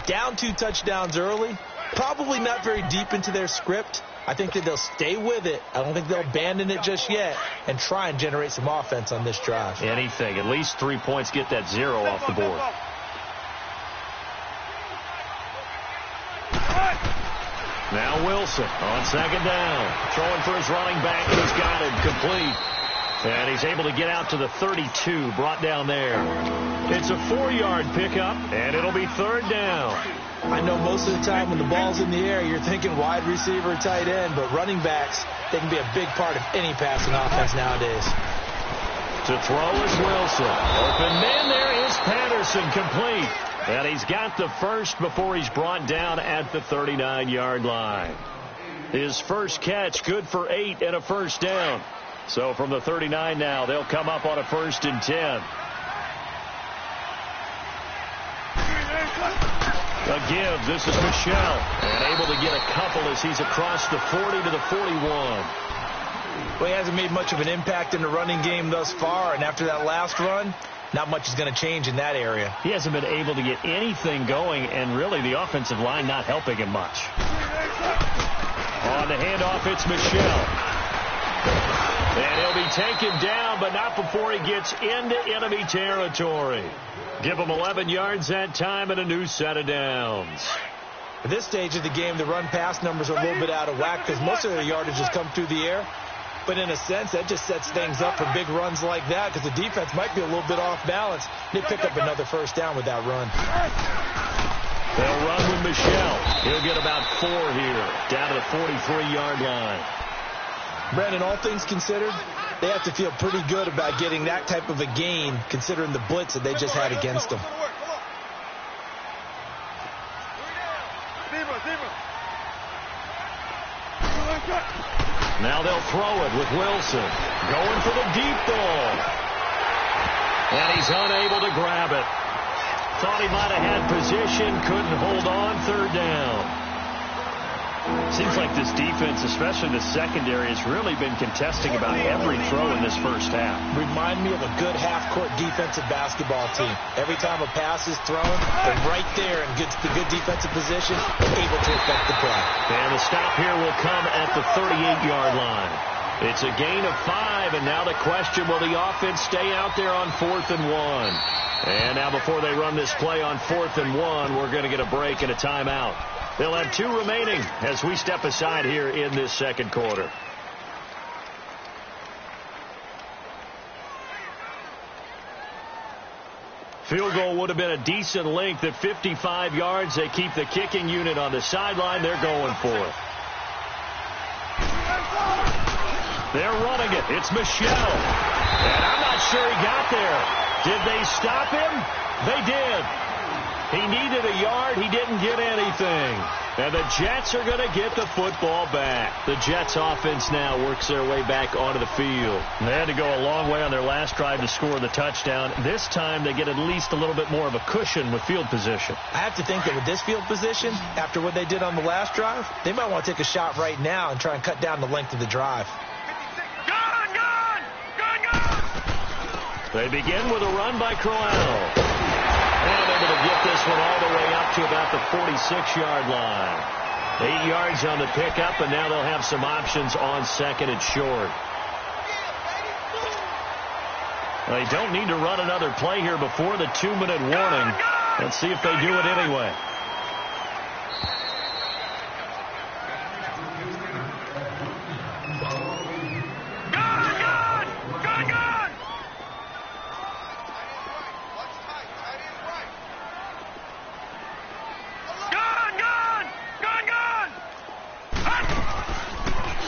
Down 2 touchdowns early, probably not very deep into their script. I think that they'll stay with it. I don't think they'll abandon it just yet and try and generate some offense on this drive. Anything. At least 3 points, get that 0 off the board. Now Wilson on second down. Throwing for his running back, and he's got him complete. And he's able to get out to the 32, brought down there. It's a 4-yard pickup, and it'll be third down. I know most of the time when the ball's in the air, you're thinking wide receiver, tight end, but running backs, they can be a big part of any passing offense nowadays. To throw is Wilson. Open man there is Patterson, complete. And he's got the first before he's brought down at the 39-yard line. His first catch, good for 8 and a first down. So from the 39 now, they'll come up on a 1st and 10. A give. This is Michel. And able to get a couple as he's across the 40 to the 41. Well, he hasn't made much of an impact in the running game thus far, and after that last run, not much is going to change in that area. He hasn't been able to get anything going, and really the offensive line not helping him much. On the handoff, it's Michel. And he'll be taken down, but not before he gets into enemy territory. Give him 11 yards that time and a new set of downs. At this stage of the game, the run-pass numbers are a little bit out of whack because most of their yardage has come through the air. But in a sense, that just sets things up for big runs like that because the defense might be a little bit off balance. They pick up another first down with that run. They'll run with Michel. He'll get about 4 here, down to the 43-yard line. Brandon, all things considered, they have to feel pretty good about getting that type of a gain considering the blitz that they just had against them. Now they'll throw it with Wilson. Going for the deep ball. And he's unable to grab it. Thought he might have had position. Couldn't hold on. 3rd down. Seems like this defense, especially the secondary, has really been contesting about every throw in this first half. Remind me of a good half-court defensive basketball team. Every time a pass is thrown, they're right there and gets the good defensive position, able to affect the play. And the stop here will come at the 38-yard line. It's a gain of 5, and now the question, will the offense stay out there on 4th and 1? And now before they run this play on 4th and 1, we're going to get a break and a timeout. They'll have 2 remaining as we step aside here in this second quarter. Field goal would have been a decent length at 55 yards. They keep the kicking unit on the sideline. They're going for it. They're running it. It's Michel. And I'm not sure he got there. Did they stop him? They did. He needed a yard. He didn't get anything. And the Jets are going to get the football back. The Jets offense now works their way back onto the field. They had to go a long way on their last drive to score the touchdown. This time they get at least a little bit more of a cushion with field position. I have to think that with this field position, after what they did on the last drive, they might want to take a shot right now and try and cut down the length of the drive. They begin with a run by Crowell. And able to get this one all the way up to about the 46-yard line. 8 yards on the pickup, and now they'll have some options on 2nd and short. They don't need to run another play here before the 2-minute warning. Let's see if they do it anyway.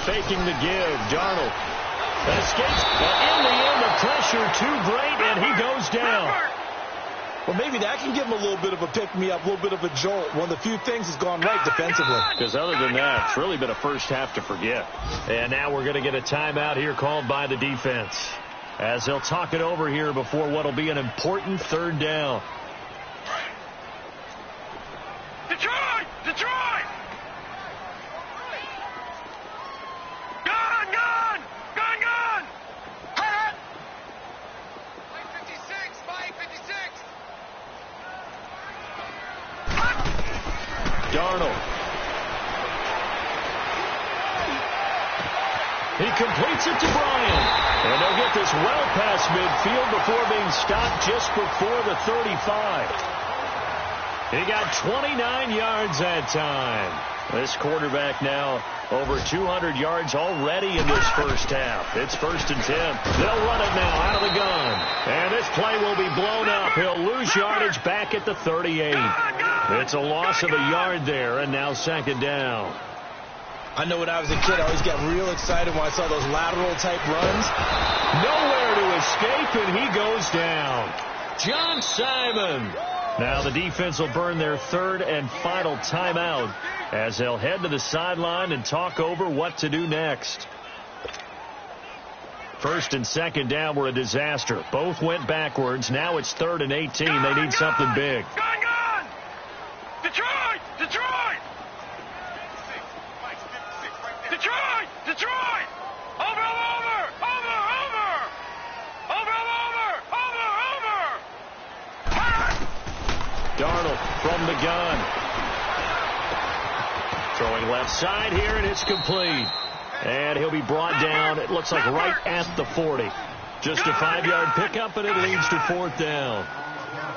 Faking the give. Darnold escapes. In the end, the pressure too great, and he goes down. Well, maybe that can give him a little bit of a pick-me-up, a little bit of a jolt. One of the few things has gone right defensively. Because other than that, it's really been a first half to forget. And now we're going to get a timeout here called by the defense, as they'll talk it over here before what will be an important 3rd down. Detroit! Detroit! Darnold. He completes it to Bryant. And they'll get this well past midfield before being stopped just before the 35. He got 29 yards that time. This quarterback now over 200 yards already in this first half. It's 1st and 10. They'll run it now out of the gun. And this play will be blown up. He'll lose yardage back at the 38. It's a loss of a yard there, and now 2nd down. I know when I was a kid, I always got real excited when I saw those lateral-type runs. Nowhere to escape, and he goes down. John Simon. Now the defense will burn their third and final timeout as they'll head to the sideline and talk over what to do next. First and second down were a disaster. Both went backwards. Now it's 3rd and 18. They need something big. Gun! Detroit! Detroit! Detroit! Detroit! Over! Darnold from the gun. Throwing left side here, and it's complete. And he'll be brought down, it looks like right at the 40. Just a 5-yard pickup, and it leads to 4th down.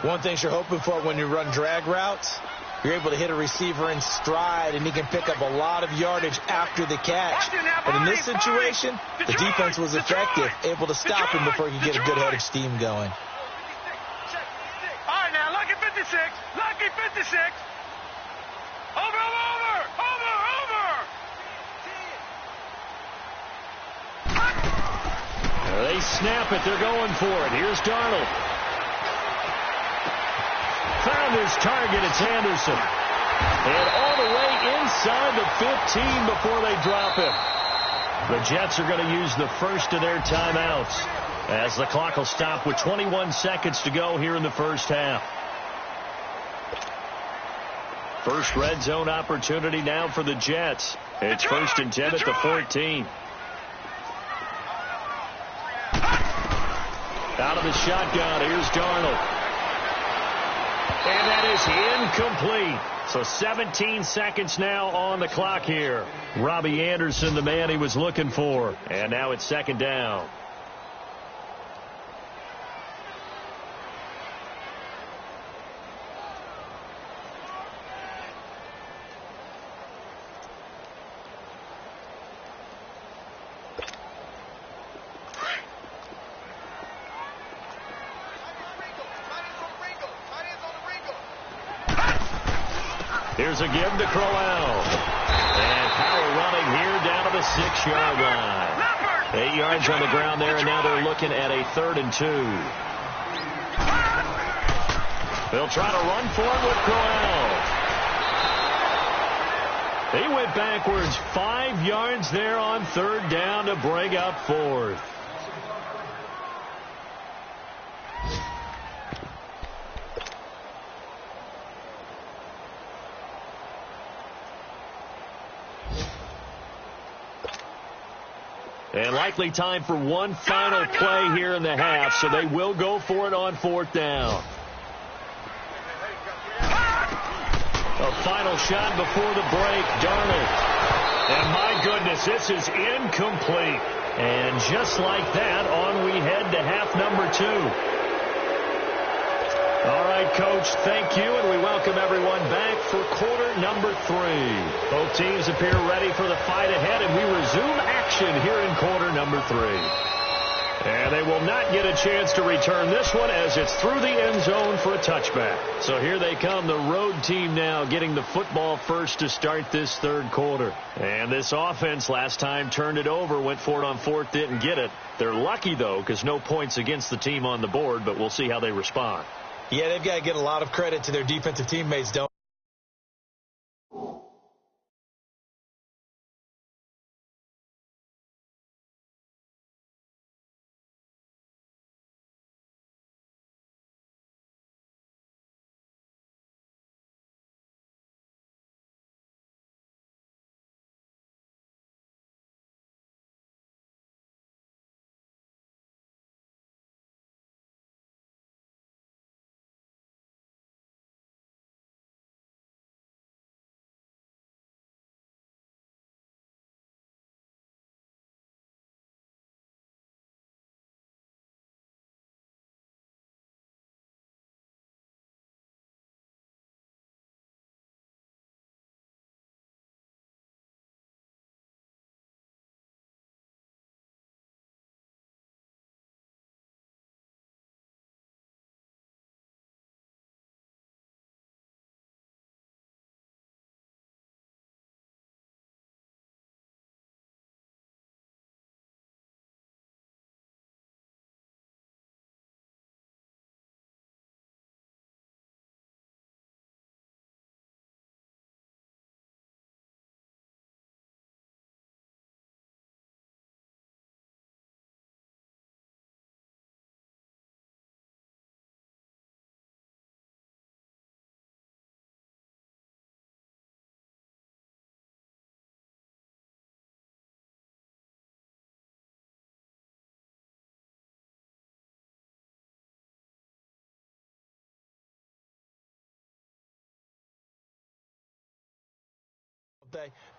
One thing you're hoping for when you run drag routes, you're able to hit a receiver in stride, and he can pick up a lot of yardage after the catch. But in this situation, the defense was effective, able to stop him before he could get a good head of steam going. All right, now, Lucky 56. Lucky 56. Over. They snap it. They're going for it. Here's Darnold. Found his target. It's Anderson. And all the way inside the 15 before they drop him. The Jets are going to use the first of their timeouts as the clock will stop with 21 seconds to go here in the first half. First red zone opportunity now for the Jets. It's 1st and 10 at the 14. Out of the shotgun, here's Darnold. And that is incomplete. So 17 seconds now on the clock here. Robbie Anderson, the man he was looking for. And now it's 2nd down. Here's a give to Crowell. And power running here down to the 6-yard line. 8 yards on the ground there, and now they're looking at a 3rd and 2. They'll try to run for it with Crowell. He went backwards 5 yards there on 3rd down to break up 4th. And likely time for one final play here in the half, so they will go for it on 4th down. A final shot before the break, Darnold. And my goodness, this is incomplete. And just like that, on we head to half number 2. All right, Coach, thank you, and we welcome everyone back for quarter number 3. Both teams appear ready for the fight ahead, and we resume action here in quarter number 3. And they will not get a chance to return this one as it's through the end zone for a touchback. So here they come, the road team now getting the football first to start this 3rd quarter. And this offense last time turned it over, went for it on 4th, didn't get it. They're lucky, though, because no points against the team on the board, but we'll see how they respond. Yeah, they've got to get a lot of credit to their defensive teammates, don't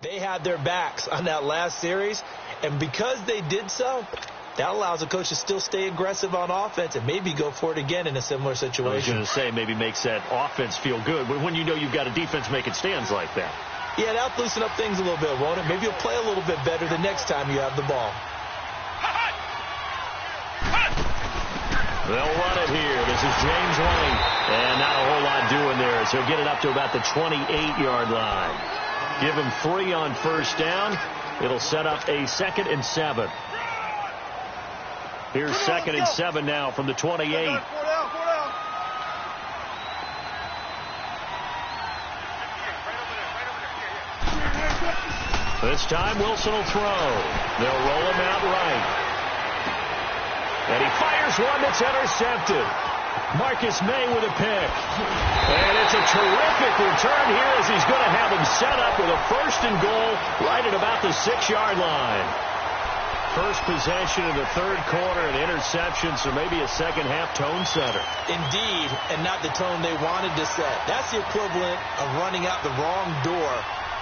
They had their backs on that last series, and because they did so, that allows a coach to still stay aggressive on offense and maybe go for it again in a similar situation. I was going to say, maybe makes that offense feel good when you know you've got a defense making stands like that. Yeah, that'll loosen up things a little bit, won't it? Maybe you'll play a little bit better the next time you have the ball. They'll run it here. This is James Lane. And not a whole lot doing there, so he'll get it up to about the 28-yard line. Give him 3 on first down. It'll set up a 2nd and 7. Here's 2nd and 7 now from the 28. This time Wilson will throw. They'll roll him out right. And he fires one that's intercepted. Marcus May with a pick. And it's a terrific return here as he's going to have him set up with a 1st and goal right at about the 6-yard line. First possession of the 3rd quarter, an interception, so maybe a second-half tone setter. Indeed, and not the tone they wanted to set. That's the equivalent of running out the wrong door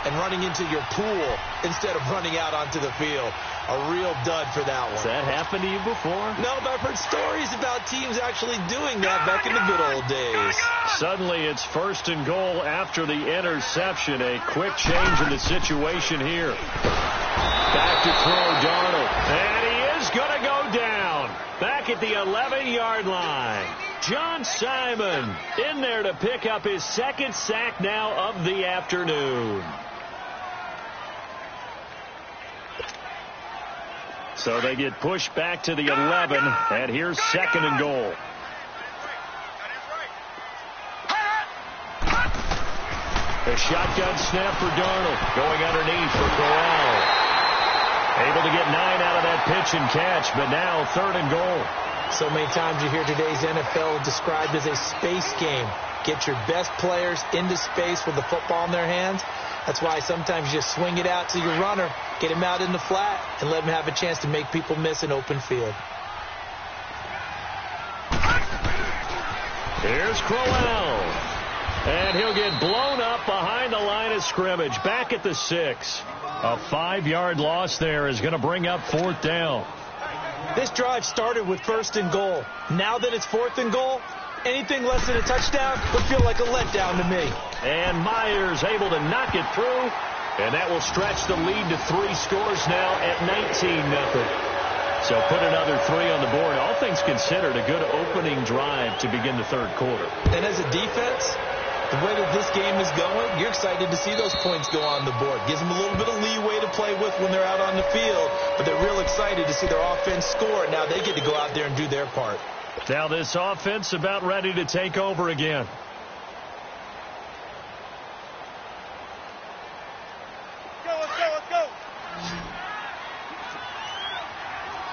and running into your pool instead of running out onto the field. A real dud for that one. Has that happened to you before? No, but I've heard stories about teams actually doing that back in the good old days. Suddenly it's 1st and goal after the interception. A quick change in the situation here. Back to throw Darnold. And he is going to go down. Back at the 11-yard line. John Simon in there to pick up his 2nd sack now of the afternoon. So they get pushed back to the 11, and here's 2nd and goal. A shotgun snap for Darnold. Going underneath for Corral. Able to get 9 out of that pitch and catch, but now 3rd and goal. So many times you hear today's NFL described as a space game. Get your best players into space with the football in their hands. That's why sometimes you just swing it out to your runner, get him out in the flat, and let him have a chance to make people miss an open field. Here's Crowell. And he'll get blown up behind the line of scrimmage. Back at the 6. A 5-yard loss there is going to bring up 4th down. This drive started with 1st and goal. Now that it's 4th and goal, anything less than a touchdown would feel like a letdown to me. And Myers able to knock it through. And that will stretch the lead to 3 scores now at 19-0. So put another 3 on the board. All things considered, a good opening drive to begin the 3rd quarter. And as a defense, the way that this game is going, you're excited to see those points go on the board. Gives them a little bit of leeway to play with when they're out on the field, but they're real excited to see their offense score. Now they get to go out there and do their part. Now this offense about ready to take over again. Let's go.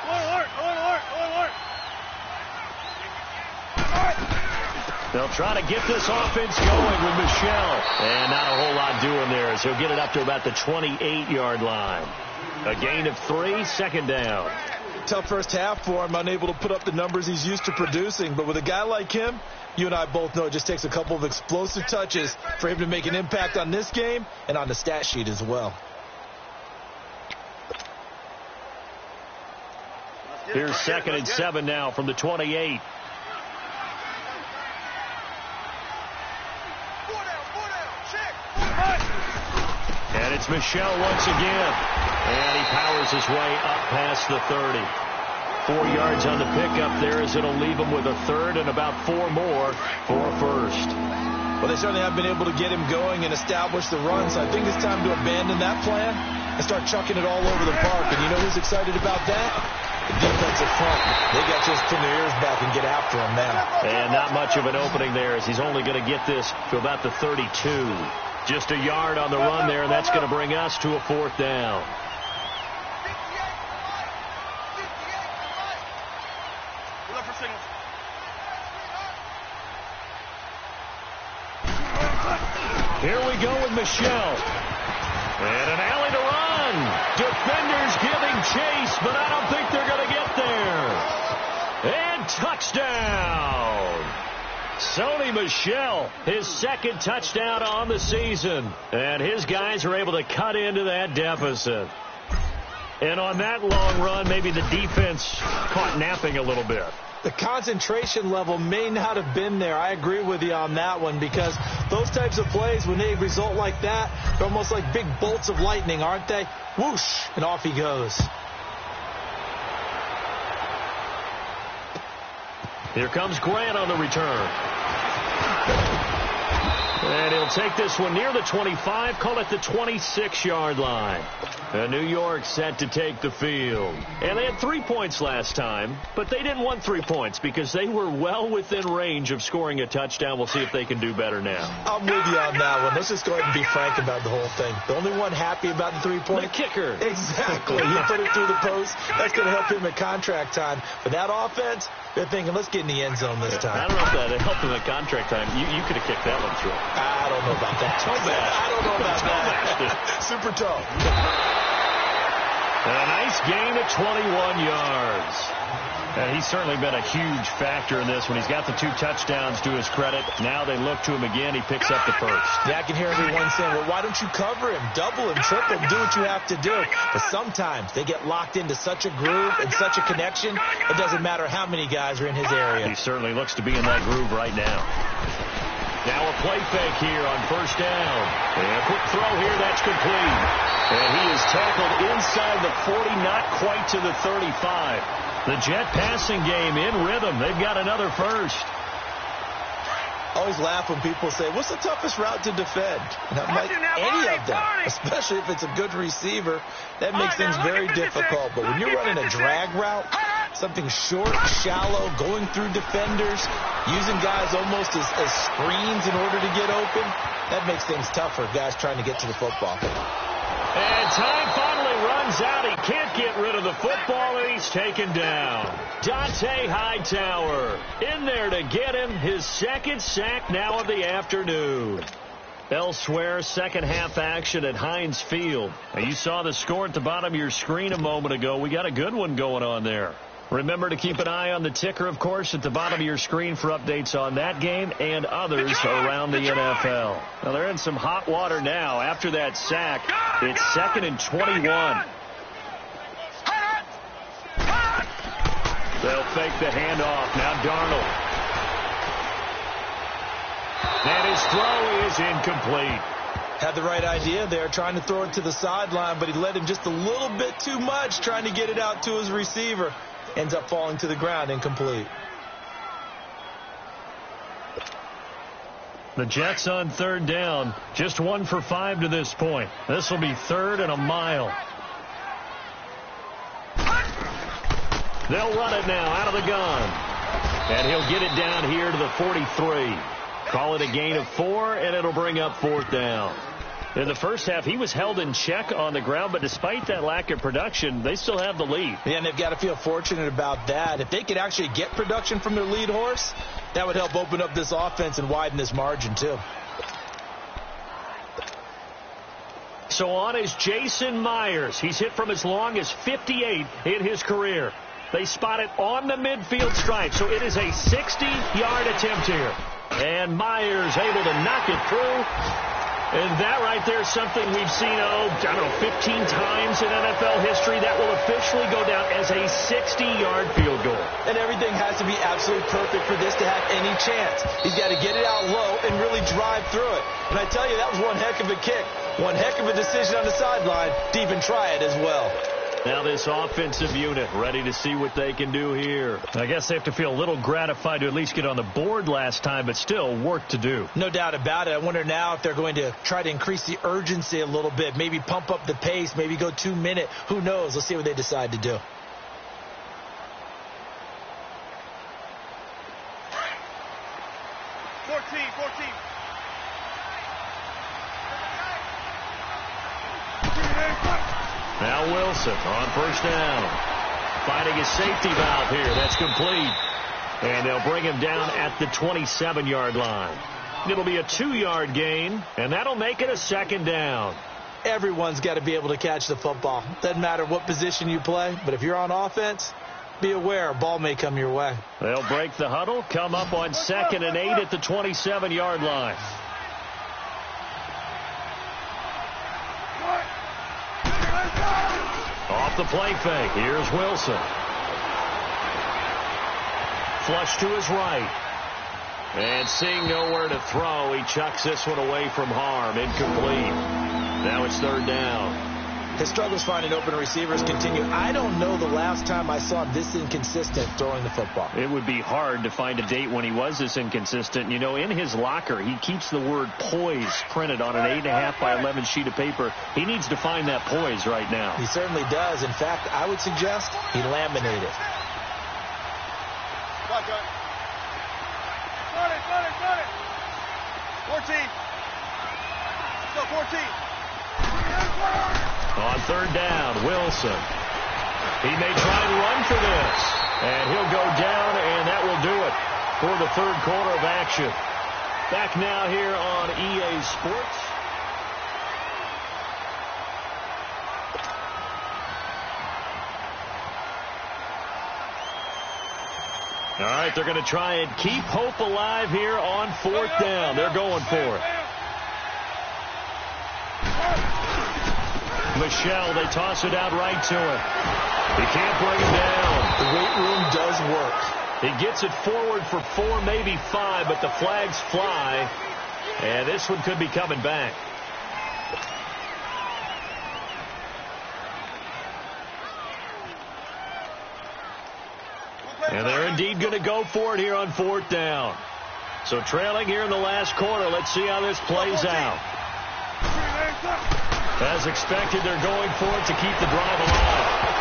Alert. They'll try to get this offense going with Michelle. And not a whole lot doing there as he'll get it up to about the 28-yard line. A gain of 3, 2nd down. Tough first half for him, unable to put up the numbers he's used to producing. But with a guy like him, you and I both know it just takes a couple of explosive touches for him to make an impact on this game and on the stat sheet as well. Here's 2nd and 7 now from the 28. And it's Michelle once again. And he powers his way up past the 30. 4 yards on the pickup there as it'll leave him with a 3rd and about 4 more for a 1st. Well, they certainly have been able to get him going and establish the run, so I think it's time to abandon that plan and start chucking it all over the park. And you know who's excited about that? The defensive front. They got just pin their ears back and get after him now. And not much of an opening there as he's only going to get this to about the 32. Just a yard on the run there, and that's going to bring us to a 4th down. Here we go with Michelle. And an alley to run. Defenders giving chase, but I don't think they're going to get there. And touchdown. Sony Michel, his second touchdown on the season. And his guys are able to cut into that deficit. And on that long run, maybe the defense caught napping a little bit. The concentration level may not have been there. I agree with you on that one, because those types of plays, when they result like that, they're almost like big bolts of lightning, aren't they? Whoosh, and off he goes. Here comes Grant on the return. And he'll take this one near the 25, call it the 26-yard line. And New York set to take the field. And they had 3 points last time, but they didn't want 3 points because they were well within range of scoring a touchdown. We'll see if they can do better now. I'm with you on that one. Let's just go ahead and be frank about the whole thing. The only one happy about the 3-point? The kicker. Exactly. He put it through the post. That's going to help him at contract time. But that offense, they're thinking, let's get in the end zone this time. I don't know if that helped him at contract time. You could have kicked that one through. I don't know about that. I don't know about that. Super tough. And a nice gain of 21 yards. And he's certainly been a huge factor in this when he's got the 2 touchdowns to his credit. Now they look to him again. He picks up the first. Yeah, I can hear everyone saying, well, why don't you cover him? Double him, triple him, do what you have to do. But sometimes they get locked into such a groove and such a connection, it doesn't matter how many guys are in his area. He certainly looks to be in that groove right now. Now a play fake here on first down. And a quick throw here, that's complete. And he is tackled inside the 40, not quite to the 35. The Jet passing game in rhythm. They've got another first. I always laugh when people say, what's the toughest route to defend? And I'm like, any of them, especially if it's a good receiver. That makes things very difficult. But when you're running a drag route, something short, shallow, going through defenders, using guys almost as screens in order to get open, that makes things tougher, guys trying to get to the football. And time finally runs out. He can't get rid of the football, and he's taken down. Dante Hightower in there to get him. His second sack now of the afternoon. Elsewhere, second half action at Heinz Field. Now, you saw the score at the bottom of your screen a moment ago. We got a good one going on there. Remember to keep an eye on the ticker, of course, at the bottom of your screen for updates on that game and others around the NFL. Now, they're in some hot water now. After that sack, it's 2nd and 21. They'll fake the handoff. Now Darnold. And his throw is incomplete. Had the right idea there, trying to throw it to the sideline, but he let him just a little bit too much, trying to get it out to his receiver. Ends up falling to the ground, incomplete. The Jets on third down, just 1 for 5 to this point. This will be 3rd and a mile. They'll run it now out of the gun. And he'll get it down here to the 43. Call it a gain of 4, and it'll bring up 4th down. In the first half, he was held in check on the ground, but despite that lack of production, they still have the lead. Yeah, and they've got to feel fortunate about that. If they could actually get production from their lead horse, that would help open up this offense and widen this margin, too. So on is Jason Myers. He's hit from as long as 58 in his career. They spot it on the midfield stripe, so it is a 60-yard attempt here. And Myers able to knock it through. And that right there is something we've seen, 15 times in NFL history. That will officially go down as a 60-yard field goal. And everything has to be absolutely perfect for this to have any chance. He's got to get it out low and really drive through it. And I tell you, that was one heck of a kick. One heck of a decision on the sideline to even try it as well. Now this offensive unit ready to see what they can do here. I guess they have to feel a little gratified to at least get on the board last time, but still work to do. No doubt about it. I wonder now if they're going to try to increase the urgency a little bit, maybe pump up the pace, maybe go 2 minute. Who knows? Let's see what they decide to do. Now Wilson on first down. Finding his safety valve here. That's complete. And they'll bring him down at the 27-yard line. It'll be a 2-yard gain, and that'll make it a 2nd down. Everyone's got to be able to catch the football. Doesn't matter what position you play, but if you're on offense, be aware, a ball may come your way. They'll break the huddle, come up on 2nd and 8 at the 27-yard line. Off the play fake, here's Wilson. Flush to his right. And seeing nowhere to throw, he chucks this one away from harm. Incomplete. Now it's 3rd down. His struggles finding open receivers continue. I don't know the last time I saw him this inconsistent throwing the football. It would be hard to find a date when he was this inconsistent. You know, in his locker, he keeps the word poise printed on an 8.5 by 11 sheet of paper. He needs to find that poise right now. He certainly does. In fact, I would suggest he laminate it. Got it. 14. Go 14. On 3rd down, Wilson. He may try and run for this. And he'll go down, and that will do it for the 3rd quarter of action. Back now here on EA Sports. All right, they're going to try and keep hope alive here on 4th down. They're going for it. Michelle, they toss it out right to him. He can't bring him down. The weight room does work. He gets it forward for 4, maybe 5, but the flags fly. And this one could be coming back. And they're indeed going to go for it here on 4th down. So trailing here in the last quarter. Let's see how this plays out. As expected, they're going for it to keep the drive alive.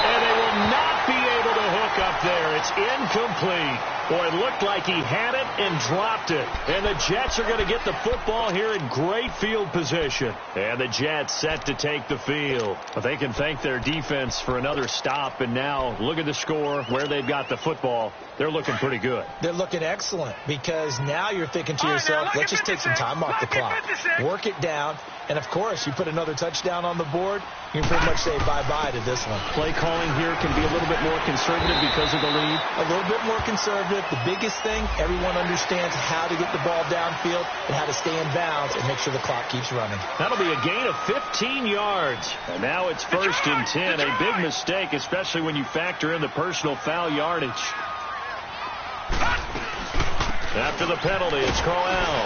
And they will not be able to hook up there. It's incomplete. Boy, it looked like he had it and dropped it. And the Jets are going to get the football here in great field position. And the Jets set to take the field. But they can thank their defense for another stop. And now look at the score, where they've got the football. They're looking pretty good. They're looking excellent because now you're thinking to yourself, let's just take some time off the clock. Work it down. And, of course, you put another touchdown on the board, you can pretty much say bye-bye to this one. Play calling here can be a little bit more conservative because of the lead. A little bit more conservative. The biggest thing, everyone understands how to get the ball downfield and how to stay in bounds and make sure the clock keeps running. That'll be a gain of 15 yards. And now it's 1st and 10. A big mistake, especially when you factor in the personal foul yardage. After the penalty, it's Crowell.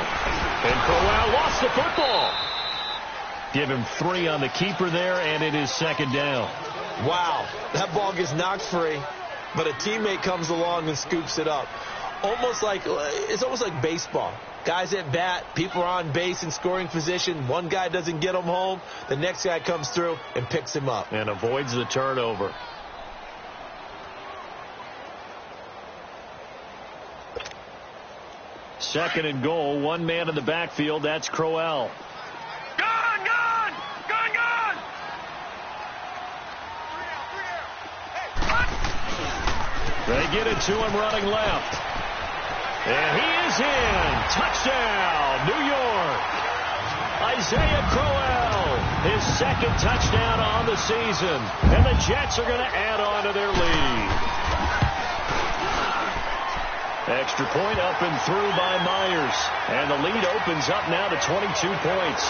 And Crowell lost the football. Give him 3 on the keeper there, and it is 2nd down. Wow, that ball gets knocked free, but a teammate comes along and scoops it up. It's almost like baseball. Guys at bat, people are on base in scoring position. One guy doesn't get him home. The next guy comes through and picks him up. And avoids the turnover. Second and goal, one man in the backfield. That's Crowell. They get it to him running left. And he is in. Touchdown, New York. Isaiah Crowell, his 2nd touchdown on the season. And the Jets are going to add on to their lead. Extra point up and through by Myers. And the lead opens up now to 22 points.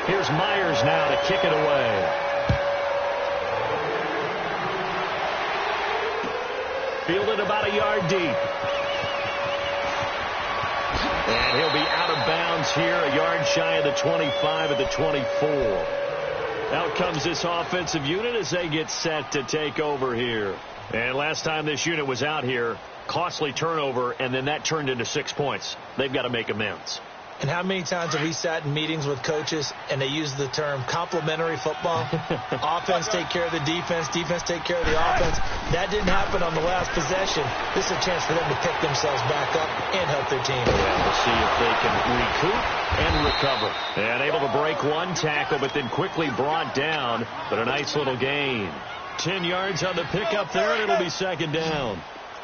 Here's Myers now to kick it away. Fielded about a yard deep. And he'll be out of bounds here, a yard shy of the 25 at the 24. Out comes this offensive unit as they get set to take over here. And last time this unit was out here, costly turnover, and then that turned into 6 points. They've got to make amends. And how many times have we sat in meetings with coaches and they use the term complementary football? Offense take care of the defense, defense take care of the offense. That didn't happen on the last possession. This is a chance for them to pick themselves back up and help their team. Yeah, we'll see if they can recoup and recover. And able to break one tackle, but then quickly brought down. But a nice little gain. 10 yards on the pickup there, and it'll be 2nd down.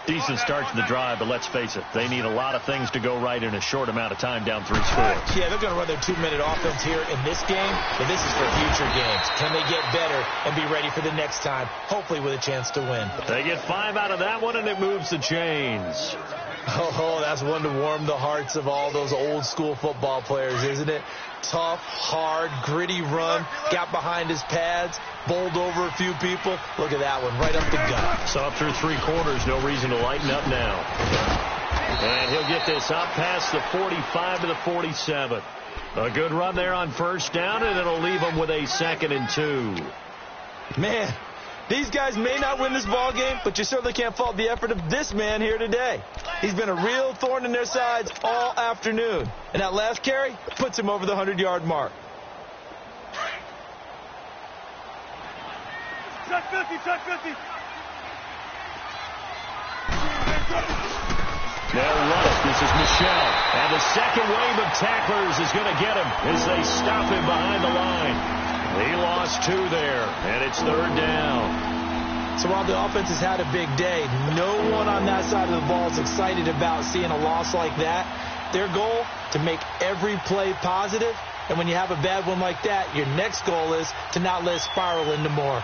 Decent start to the drive, but let's face it, they need a lot of things to go right in a short amount of time down 3 scores. Yeah, they're going to run their 2-minute offense here in this game, but this is for future games. Can they get better and be ready for the next time, hopefully with a chance to win? They get 5 out of that one, and it moves the chains. Oh, that's one to warm the hearts of all those old-school football players, isn't it? Tough, hard, gritty run, got behind his pads, bowled over a few people. Look at that one, right up the gut. So up through 3 quarters, no reason to lighten up now. And he'll get this up past the 45 to the 47. A good run there on first down, and it'll leave them with a 2nd and 2. Man, these guys may not win this ball game, but you certainly can't fault the effort of this man here today. He's been a real thorn in their sides all afternoon. And that last carry puts him over the 100-yard mark. Check 50, check 50. They'll run it. This is Michelle. And the second wave of tacklers is going to get him as they stop him behind the line. He lost 2 there, and it's 3rd down. So while the offense has had a big day, no one on that side of the ball is excited about seeing a loss like that. Their goal, to make every play positive, and when you have a bad one like that, your next goal is to not let it spiral into more.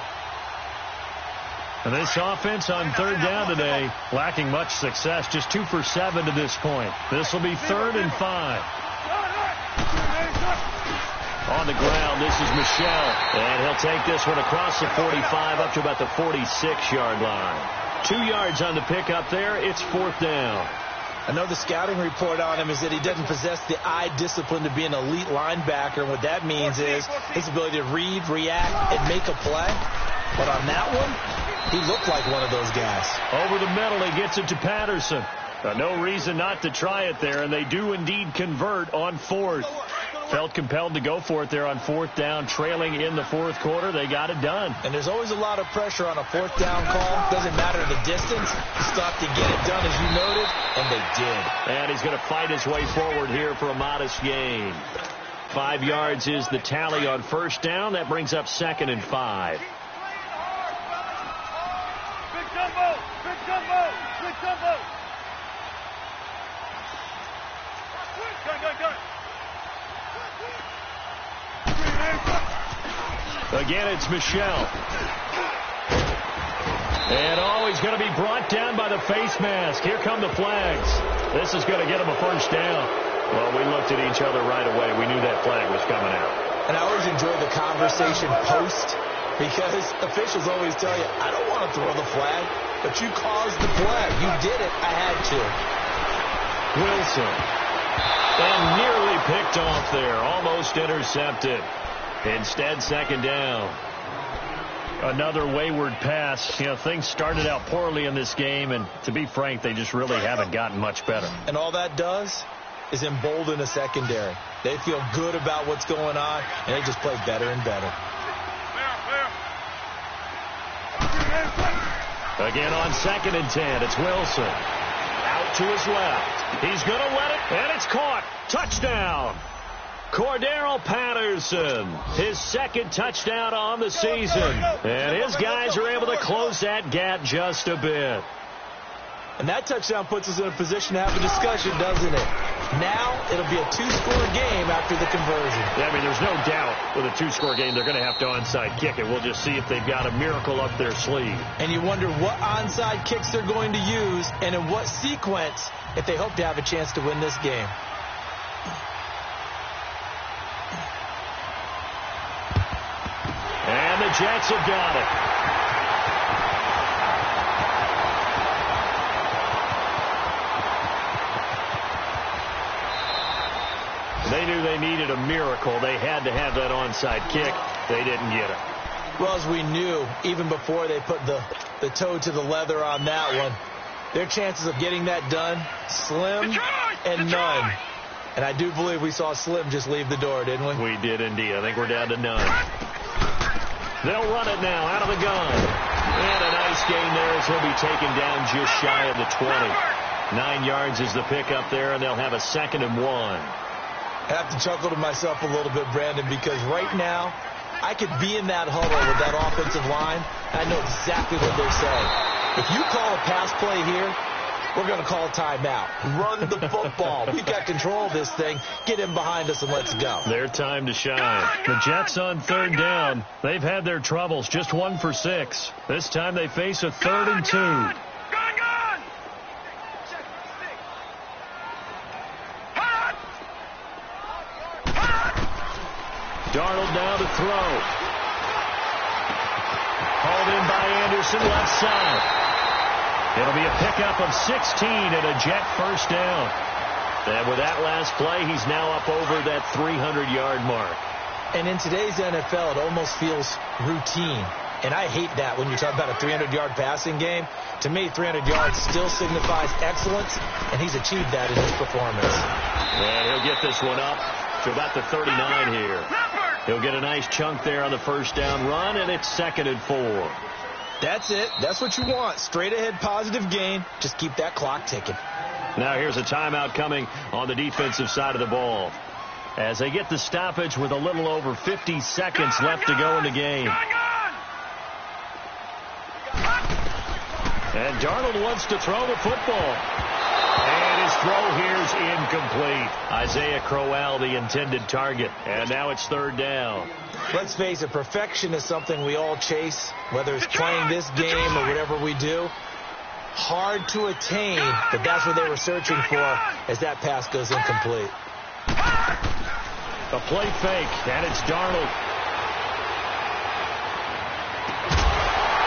And this offense on 3rd down today, lacking much success, just 2 for 7 to this point. This will be 3rd and 5. On the ground, this is Michelle, and he'll take this one across the 45 up to about the 46-yard line. 2 yards on the pickup there. It's 4th down. I know the scouting report on him is that he doesn't possess the eye discipline to be an elite linebacker, and what that means is his ability to read, react, and make a play. But on that one, he looked like one of those guys. Over the middle, he gets it to Patterson. No reason not to try it there, and they do indeed convert on 4th. Felt compelled to go for it there on 4th down, trailing in the 4th quarter. They got it done. And there's always a lot of pressure on a 4th down call. Doesn't matter the distance. You still have to get it done, as you noted, and they did. And he's going to fight his way forward here for a modest gain. 5 yards is the tally on first down. That brings up 2nd and 5. Big jumbo, big jumbo, big jumbo. Gun. Again, it's Michelle. And he's going to be brought down by the face mask. Here come the flags. This is going to get him a first down. Well, we looked at each other right away. We knew that flag was coming out. And I always enjoy the conversation post, because officials always tell you, I don't want to throw the flag, but you caused the play. You did it. I had to. Wilson. And nearly picked off there. Almost intercepted. Instead, 2nd down. Another wayward pass. You know, things started out poorly in this game, and to be frank, they just really haven't gotten much better. And all that does is embolden a secondary. They feel good about what's going on, and they just play better and better. Again on 2nd and 10, it's Wilson. Out to his left. He's going to let it, and it's caught. Touchdown. Cordero Patterson, his 2nd touchdown on the season. And his guys are able to close that gap just a bit. And that touchdown puts us in a position to have a discussion, doesn't it? Now it'll be a 2-score game after the conversion. Yeah, I mean, there's no doubt with a 2-score game they're going to have to onside kick it. We'll just see if they've got a miracle up their sleeve. And you wonder what onside kicks they're going to use and in what sequence if they hope to have a chance to win this game. And the Jets have got it. They knew they needed a miracle. They had to have that onside kick. They didn't get it. Well, as we knew, even before they put the toe to the leather on that one, their chances of getting that done, slim and none. And I do believe we saw Slim just leave the door, didn't we? We did indeed. I think we're down to none. They'll run it now out of the gun. And a nice gain there as he'll be taken down just shy of the 20. 9 yards is the pickup there, and they'll have a 2nd and 1. I have to chuckle to myself a little bit, Brandon, because right now I could be in that huddle with that offensive line, and I know exactly what they're saying. If you call a pass play here, we're going to call a timeout. Run the football. We've got control of this thing. Get him behind us and let's go. Their time to shine. The Jets on third down. They've had their troubles. Just 1 for 6. This time they face a 3rd and 2. Darnold now to throw. Hauled in by Anderson, left side. It'll be a pickup of 16 and a Jet first down. And with that last play, he's now up over that 300-yard mark. And in today's NFL, it almost feels routine. And I hate that when you talk about a 300-yard passing game. To me, 300 yards still signifies excellence, and he's achieved that in his performance. And he'll get this one up to about the 39 here. He'll get a nice chunk there on the first down run, and it's 2nd and 4. That's it. That's what you want. Straight ahead positive gain. Just keep that clock ticking. Now here's a timeout coming on the defensive side of the ball. As they get the stoppage with a little over 50 seconds left to go in the game. And Darnold wants to throw the football. And his throw here is incomplete. Isaiah Crowell, the intended target. And now it's 3rd down. Let's face it, perfection is something we all chase, whether it's playing this game or whatever we do. Hard to attain, but that's what they were searching for as that pass goes incomplete. A play fake, and it's Darnold.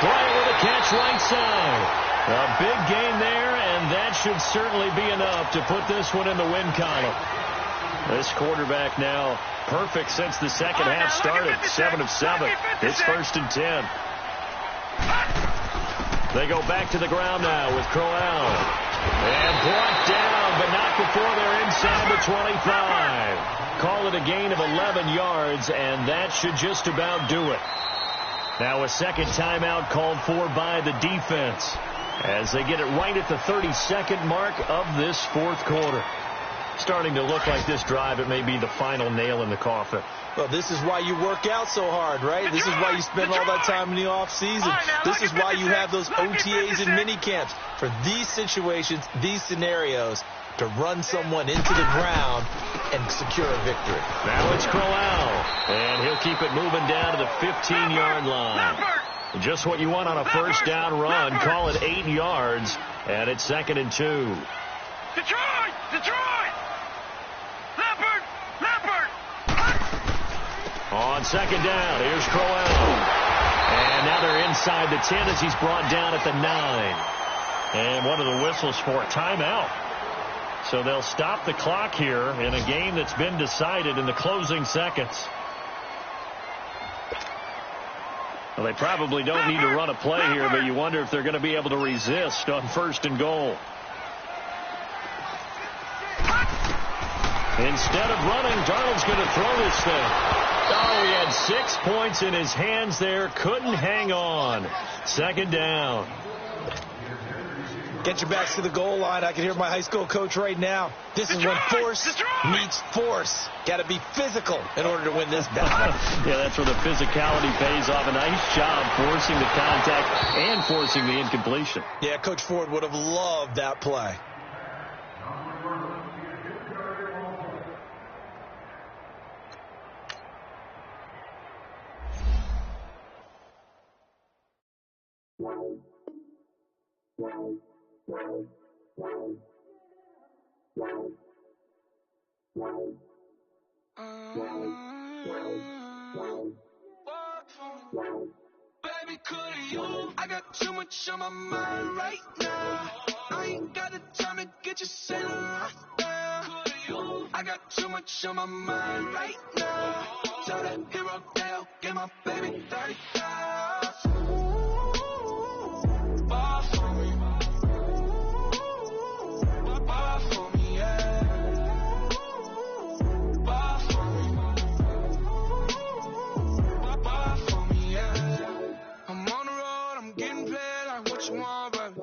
Bryant with a catch right side. A big gain there, and that should certainly be enough to put this one in the win column. This quarterback now perfect since the second half started. 7 of 7. It's 1st and 10. They go back to the ground now with Crowell. And brought down, but not before they're inside the 25. Call it a gain of 11 yards, and that should just about do it. Now a second timeout called for by the defense as they get it right at the 32nd mark of this 4th quarter. Starting to look like this drive, it may be the final nail in the coffin. Well, this is why you work out so hard, right? This is why you spend all that time in the offseason. This is why you have those OTAs and mini camps. For these situations, these scenarios, to run someone into the ground and secure a victory. Now it's Crowell, and he'll keep it moving down to the 15-yard line. Just what you want on a first down run. Call it 8 yards, and it's 2nd and 2. Detroit! Detroit! Leopard! On 2nd down, here's Crowell. And now they're inside the 10 as he's brought down at the 9. And what are the whistles for? Timeout. So they'll stop the clock here in a game that's been decided in the closing seconds. Well, they probably don't need to run a play here, but you wonder if they're going to be able to resist on 1st and goal. Instead of running, Darnold's going to throw this thing. Oh, he had 6 points in his hands there. Couldn't hang on. 2nd down. Get your backs to the goal line. I can hear my high school coach right now. This is when force meets force. Got to be physical in order to win this battle. Yeah, that's where the physicality pays off. A nice job forcing the contact and forcing the incompletion. Yeah, Coach Ford would have loved that play. Baby, could you? I got too much on my mind right now. I ain't got the time to get you sailing right now. Could you? I got too much on my mind right now. Tell that hero Dale, get my baby 30,000. Ball for me. Ball for me, yeah. Ball for me. Ball for me, yeah. I'm on the road, I'm getting paid like what you want, baby.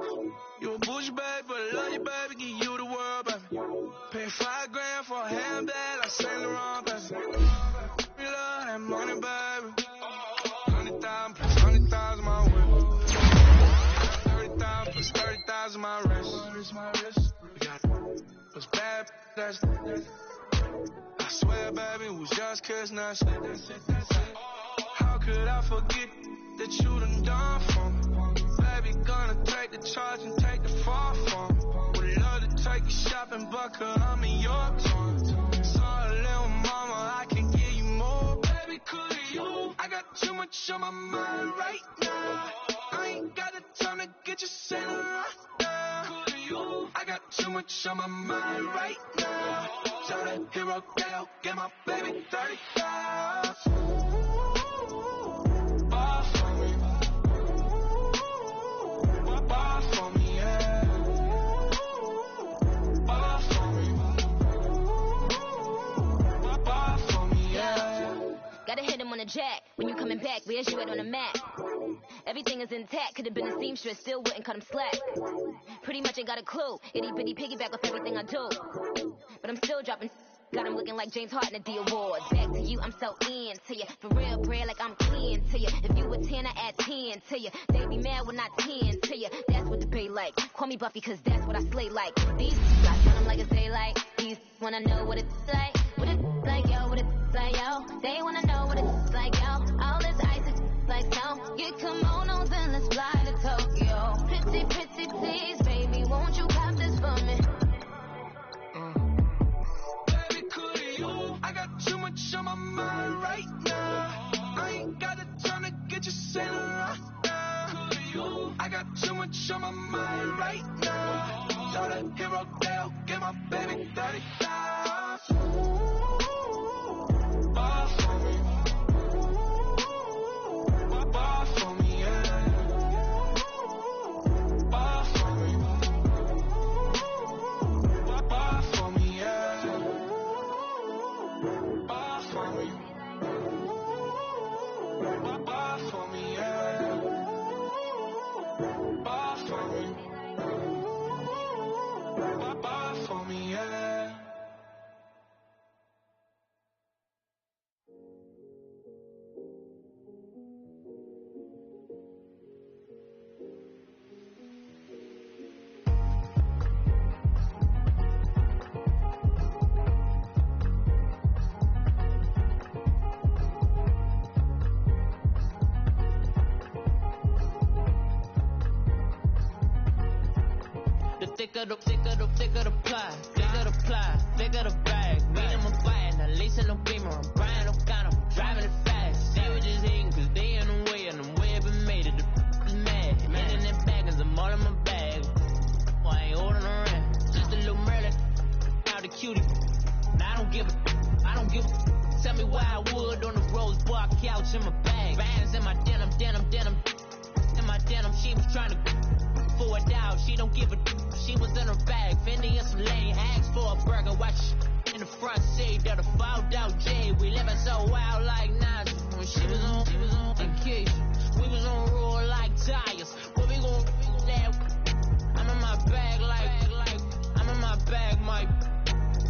You a bougie, baby, but I love you, baby. Give you the world, baby. Pay $5 grand for a handbag like Saint Laurent, baby. You love that money, baby. 100,000 plus 100,000 my way. 30,000. size of my wrist. We got those bad, that's I swear, baby, it was just kiss, that's it. How could I forget that you done for me? Baby, gonna take the charge and take the fall for me. Would love to take you shopping, but cause I'm in your town. Sorry, little mama, I can give you more. Baby, could you? I got too much on my mind right now. I ain't got the time to get you sitting right now. Could you? I got too much on my mind right now. Tell that hero, get my baby 35. Bar for me. Bar for me, yeah. Bar for me. Bar for me, yeah. Gotta hit him on the jack. When you coming back, where's you at on the map? Everything is intact. Could've been a seamstress, still wouldn't cut him slack. Pretty much ain't got a clue. Itty bitty piggyback off everything I do. But I'm still dropping. Got him looking like James Harden at the awards. Back to you, I'm so into you. For real, bread, like I'm kin to you. If you a 10, I add 10 to you. They be mad when I 10 to you. That's what the pay like. Call me Buffy, cause that's what I slay like. These I tell them like it's daylight. These wanna know what it's like. What it's like, yo, what it's like, yo. They wanna know what it's like, yo. All this ice is like snow. Get kimonos and let's fly to Tokyo. Pretty, pretty, please, baby, won't you pop this for me? I got too much on my mind right now. I ain't got the time to get you sitting right now. I got too much on my mind right now. Tell that hero, get my baby 35. Bar for me. Bar for me, yeah. Bar for me. Bar for me, yeah. Bar for me. Bar for me, yeah. Bar for me. Bar for me, yeah. Thicker the pie, thicker the bag. Me and my buying, at least in no beamer. I'm Brian O'Connor, driving it fast. They were just hating cause they in the way, and the way I've been made it. The is mad. Man in that bag, cause I'm all in my bag. Well, I ain't holding around. Just a little Merlin, out the cutie. Now I don't give a. Tell me why I would on the rose bar couch in my bag. Bands in my denim. In my denim, she was trying to for it out. She don't give a. She was in her bag, Fendi and some lane. Asked for a burger, watch in the front seat of the fouled out J. We living so wild like Nas. When she was on vacation, we was on roll like tires. What we gon' that? I'm in my bag like I'm in my bag, Mike.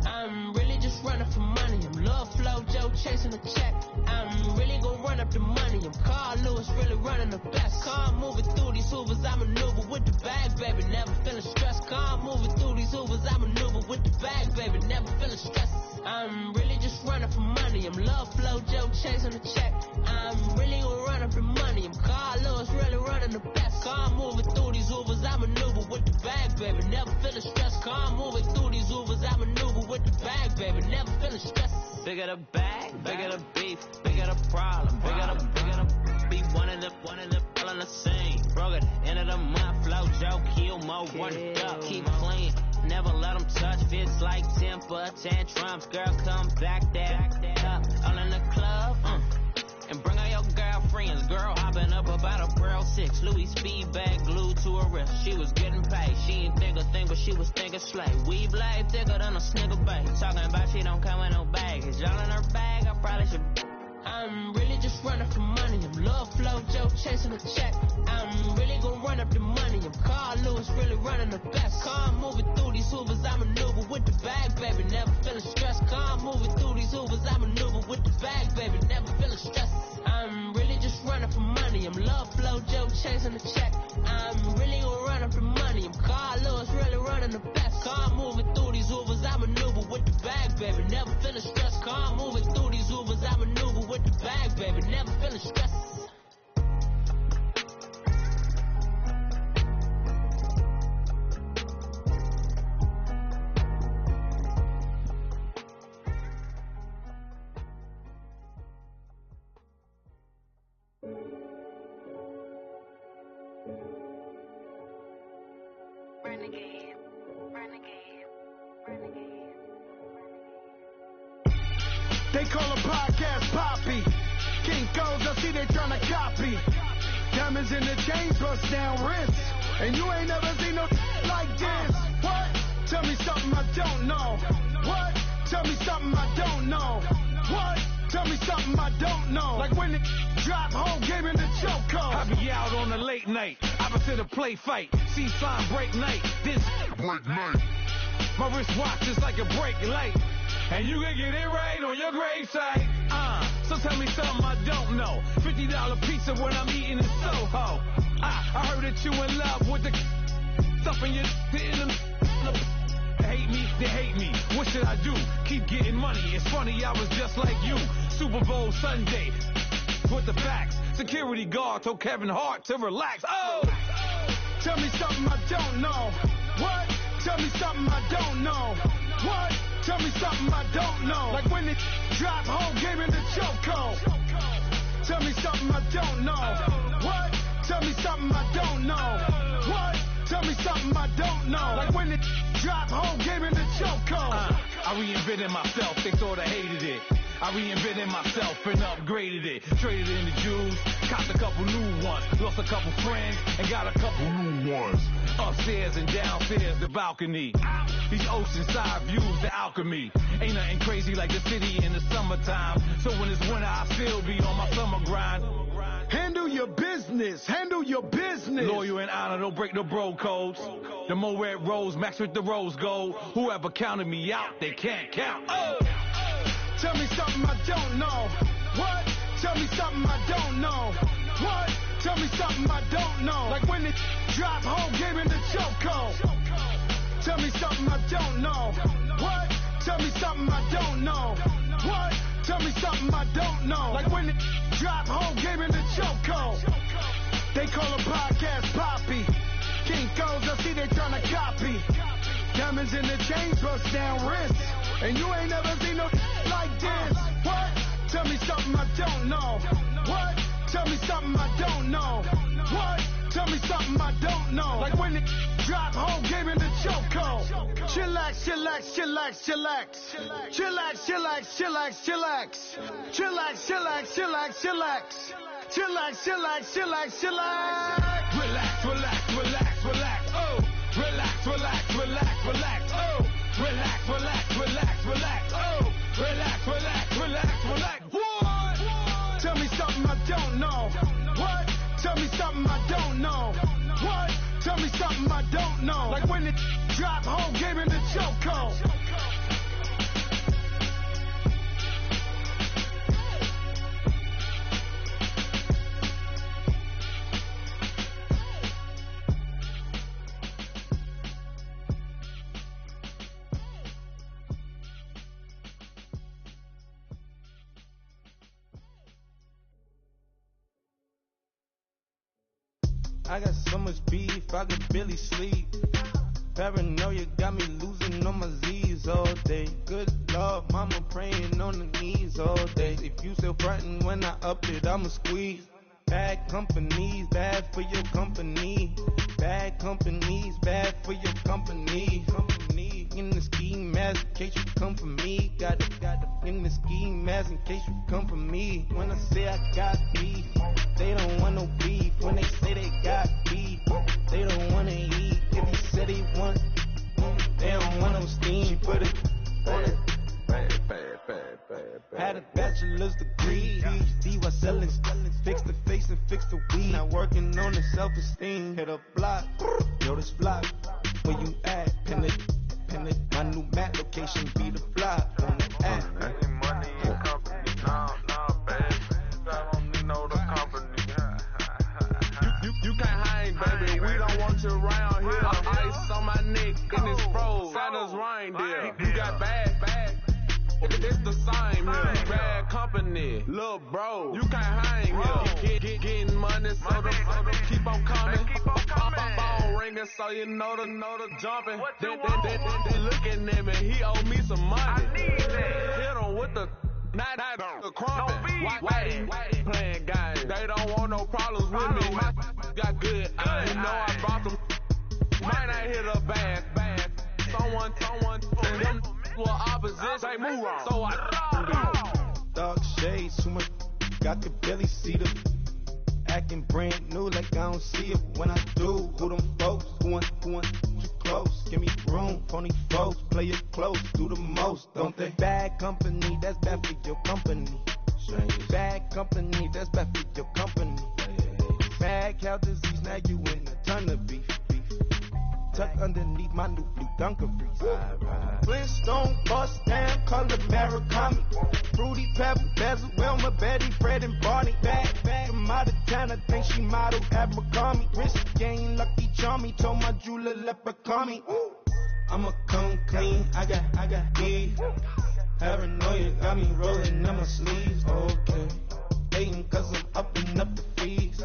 I'm really just running for money. I'm Love Flow Joe chasing the check. I'm really gon' run up the money. I'm Carl Lewis, really running the best. Car moving through these Hoovers, I maneuver with the bag, baby. Never feeling stressed. Car moving through these Hoovers, I maneuver with the bag, baby. Never feeling stressed. I'm really just running for money. I'm Love Flow Joe chasing the check. I'm really gon' run up the money. I'm Carl Lewis, really running the best. Car moving through these Hoovers, I maneuver with the bag, baby. Never feeling stressed. Car moving through these Hoovers, I maneuver with the bag, baby. Never feeling stressed. Bigger the bag, bigger the beef, bigger the problem, bigger the beef. One of them all in the same. Broke at the end of the month, Flow Joe, kill more, run it up, keep clean. Never let them touch, fits like temper tantrums. Girl, come back up, all in the club, and bring all your girlfriends. Girl hopping up about a Pearl 6, Louis speed bag glued to her wrist. She was getting paid, she ain't think a thing, but she was thinking slay. We blade thicker than a Snicker bag. Talking about she don't come with no baggage. All in her bag, I probably should. I'm really just running for money. I'm Love Flow Joe chasing the check. I'm really gon' run up the money. I'm Carl Lewis, really running the best. Car moving through these Hoovers, I maneuver with the bag, baby. Never feeling stressed. Car moving through these Hoovers, I maneuver with the bag, baby. Never feeling stressed. I'm really just running for money. I'm Love Flow Joe chasing the check. I'm really gon' run up the money. I'm Carl the best. Car moving through these Ubers, I maneuver with the bag, baby. Never feeling stressed. Car moving through these Ubers, I maneuver with the bag, baby. Never feeling stressed. They call a podcast Poppy. Kinkos, I see they tryna copy. Diamonds in the chains, bust down wrists. And you ain't never seen no like this. What? Tell me something I don't know. What? Tell me something I don't know. What? Tell me something I don't know. Like when it drop home, game in the chokehold. I be out on a late night, opposite a play fight. See sign break night, this break night. My wristwatch is like a break light. And you can get it right on your gravesite. So tell me something I don't know. $50 pizza when I'm eating in Soho. I heard that you in love with the stuff in your hate me, they hate me. What should I do? Keep getting money. It's funny, I was just like you. Super Bowl Sunday with the facts. Security guard told Kevin Hart to relax. Oh! Tell me something I don't know. What? Tell me something I don't know. What? Tell me something I don't know. Like when it drop home, game in the chokehold. Tell me something I don't know. What? Tell me something I don't know. What? Tell me something I don't know. Like when it drop home, game in the chokehold. I reinvented myself, they thought I hated it. I reinvented myself and upgraded it. Traded in the jewels, copped a couple new ones. Lost a couple friends and got a couple new ones. Upstairs and downstairs, the balcony. These oceanside views, the alchemy. Ain't nothing crazy like the city in the summertime. So when it's winter, I still be on my summer grind. Handle your business, handle your business. Loyal and honor, don't break the bro codes. The Moet Rose, max with the rose gold. Whoever counted me out, they can't count. Oh! Tell me something I don't know. What? Tell me something I don't know. What? Tell me something I don't know. Like when it drop home, game in the chokehold. Tell me something I don't know. What? Tell me something I don't know. What? Tell me something I don't know. Like when it drop home, game in the chokehold. They call a podcast Poppy. Kinkos, I see they tryna copy. Diamonds in the chains, bust down wrists. And you ain't never seen no like this. What? Tell me something I don't know. What? Tell me something I don't know. What? Tell me something I don't know. Like when it drop home, game in the chokehold. Chillax, chillax, chillax, chillax. Chillax, chillax, chillax, chillax. Chillax, chillax, chillax, chillax. Chillax, chillax, chillax, chillax. Relax, relax, relax, relax. Oh! Relax, relax, relax, relax. Oh! Relax, relax, relax, relax. Oh! Relax, relax, relax, relax. What? Tell me something I don't know. What? Tell me something I don't know. What? Tell me something I don't know. Like when it drop home, game in the chokehold. I got so much beef, I could barely sleep. Paranoia got me losing on my Z's all day. Good Lord, mama praying on the knees all day. If you still frontin' when I up it, I'ma squeeze. Bad companies, bad for your company. Bad companies, bad for your company. Company in the ski mask in case you come for me. Got it in the ski mask in case you come for me. When I say I got beef, they don't want no beef. When they say they got beef, they don't wanna eat. If you said they want, they don't want no steam. Put it on it. Had a bachelor's degree, PhD while selling. Fix the face and fix the weed. Now working on the self-esteem. Hit a block, yo this block. Where you at? Pin it. My new map location be the block on the app. Money and company, no, baby. I don't need no the company. You can't hang, baby. We don't want you around here. Ice on my neck and it's bad. It's the same here. Bad company, little bro, you can't hang here. Getting money, so the keep on coming. Phone ringing, so you know the jumping. They looking at me, he owe me some money. I need that. Hit him with the not the crumping. Whitey playing games. They don't want no problems with me. My got good. You know I brought them. Might not hit a bad. Someone, and them were opposition. They move wrong. So I Dark shades, too much. Got the belly see them. Acting brand new like I don't see it when I do. Who them folks? Who want too close? Give me room, phony folks. Play it close, do the most, don't they? Bad company, that's bad for your company. Bad company, that's bad for your company. Mad cow disease, now you in a ton of beef. Tuck underneath my new blue Dunkaroos. Flintstone bust down, color Murakami. Fruity Pebble, Bezel, Wilma, Betty, Fred, and Barney. Bad from out of town, I think she model Abercrombie. Wrist game, Lucky Charmy, told my jeweler leprechaun. I'ma come clean, I got beef. Paranoia got me rolling in my sleeves, okay. Hating cause I'm upping up the fees.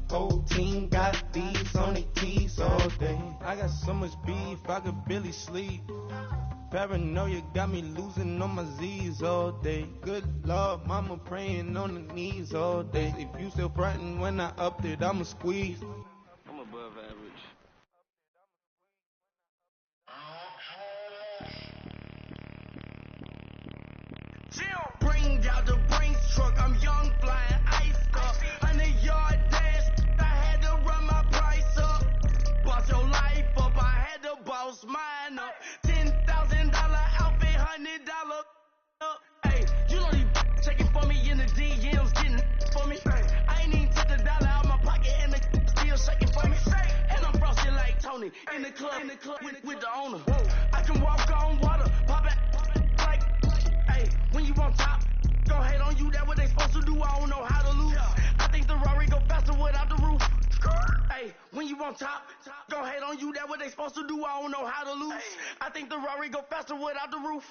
Whole team got these on their tees all day. I got so much beef, I could barely sleep. Paranoia got me losing on my Z's all day. Good Lord, mama praying on the knees all day. If you still frontin' when I upped it, I'ma squeeze. I'm above average. Bring out the Brinks truck, I'm young, flying ice up. 100-yard dash, I had to run my price up. Boss your life up, I had to boss mine up. $10,000 outfit, $100 up. Hey, you know these checking for me in the DMs, getting for me. I ain't even took the dollar out my pocket and the still shaking for me. And I'm frosted like Tony in the club with the owner. I can walk on water, pop it like, hey, when you on top. Go hate on you, that what they supposed to do, I don't know how to lose. I think the Rari go faster without the roof. Hey, when you on top, go hate on you, that what they supposed to do, I don't know how to lose. I think the Rari go faster without the roof.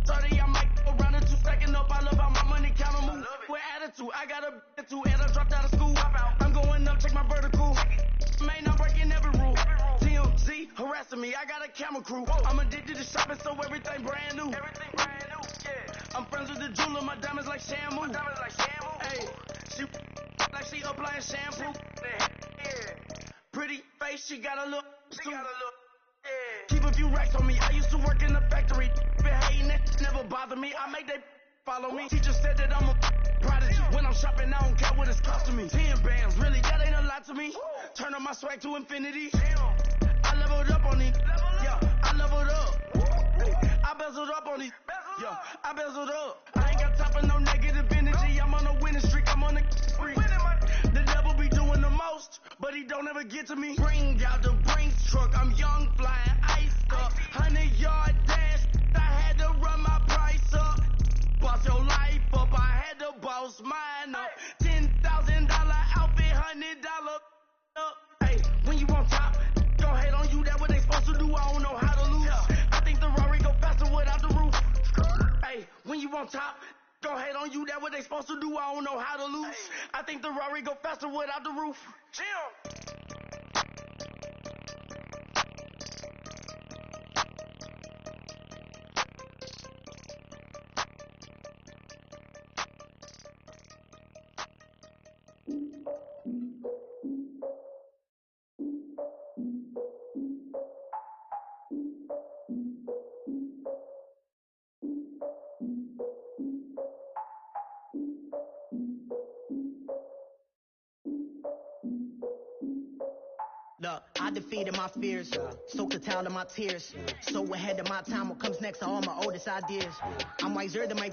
30, I might go around the 2 stacking up, I love how my money counter move. With attitude, I got a attitude, and I dropped out of school. I'm going up, check my vertical. Man, I'm breaking every rule. TMZ harassing me, I got a camera crew. I'm addicted to shopping, so everything brand new. I'm friends with the jeweler, my diamonds like Shamu. Hey, she like she applying shampoo. Pretty face, she got a look. Keep a few racks on me. I used to work in the factory. Been hating it, never bother me. I make they follow me. Teacher said that I'm a prodigy. When I'm shopping, I don't care what it's costing me. 10 bands, really, that ain't a lot to me. Turn up my swag to infinity. I leveled up on these. Yeah, I leveled up. I bezeled up on these. Yeah, I bezeled up. I ain't got time for no negative energy. I'm on a winning streak. I'm on a spree. The devil be doing the most, but he don't ever get to me. Bring out the Brinks truck. I'm young, flying ice up. 100-yard dash. I had to run my price up. Boss your life up. I had to boss mine up. $10,000 outfit, $100 up. Hey, when you on top, go hate on you. That what they supposed to do. I don't know how to lose. I think the Rari go faster without the roof. Hey, when you on top, go hate on you. That what they supposed to do. I don't know how to lose. I think the Rari go faster without the roof. Look, I defeated my fears, soaked the towel in my tears. So ahead of my time, what comes next are all my oldest ideas. I'm wiser than my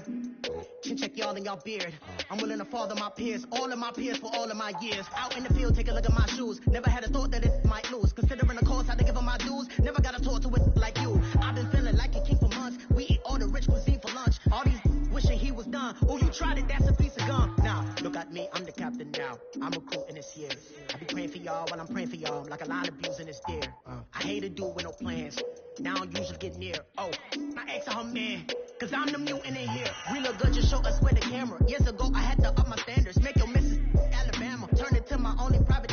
chin check y'all in y'all beard. I'm willing to father my peers, all of my peers for all of my years. Out in the field, take a look at my shoes. Never had a thought that it might lose. Considering the cost, I had to give them my dues. Never got a talk to it like you. I've been feeling like a king for months. We eat all the rich cuisine for lunch. All these wishing he was done. Oh, you tried it, that's a piece of gum. Now, look at me, I'm the captain now. I'm recruiting this year. I be praying for y'all while I'm praying for y'all. Like a line of abusing this deer. I hate a dude with no plans. Now I don't usually get near. Oh, my ex and her man, cause I'm the mutant in here. We look good, just show us where the camera. Years ago, I had to up my standards. Make your missus Alabama. Turn it to my only private.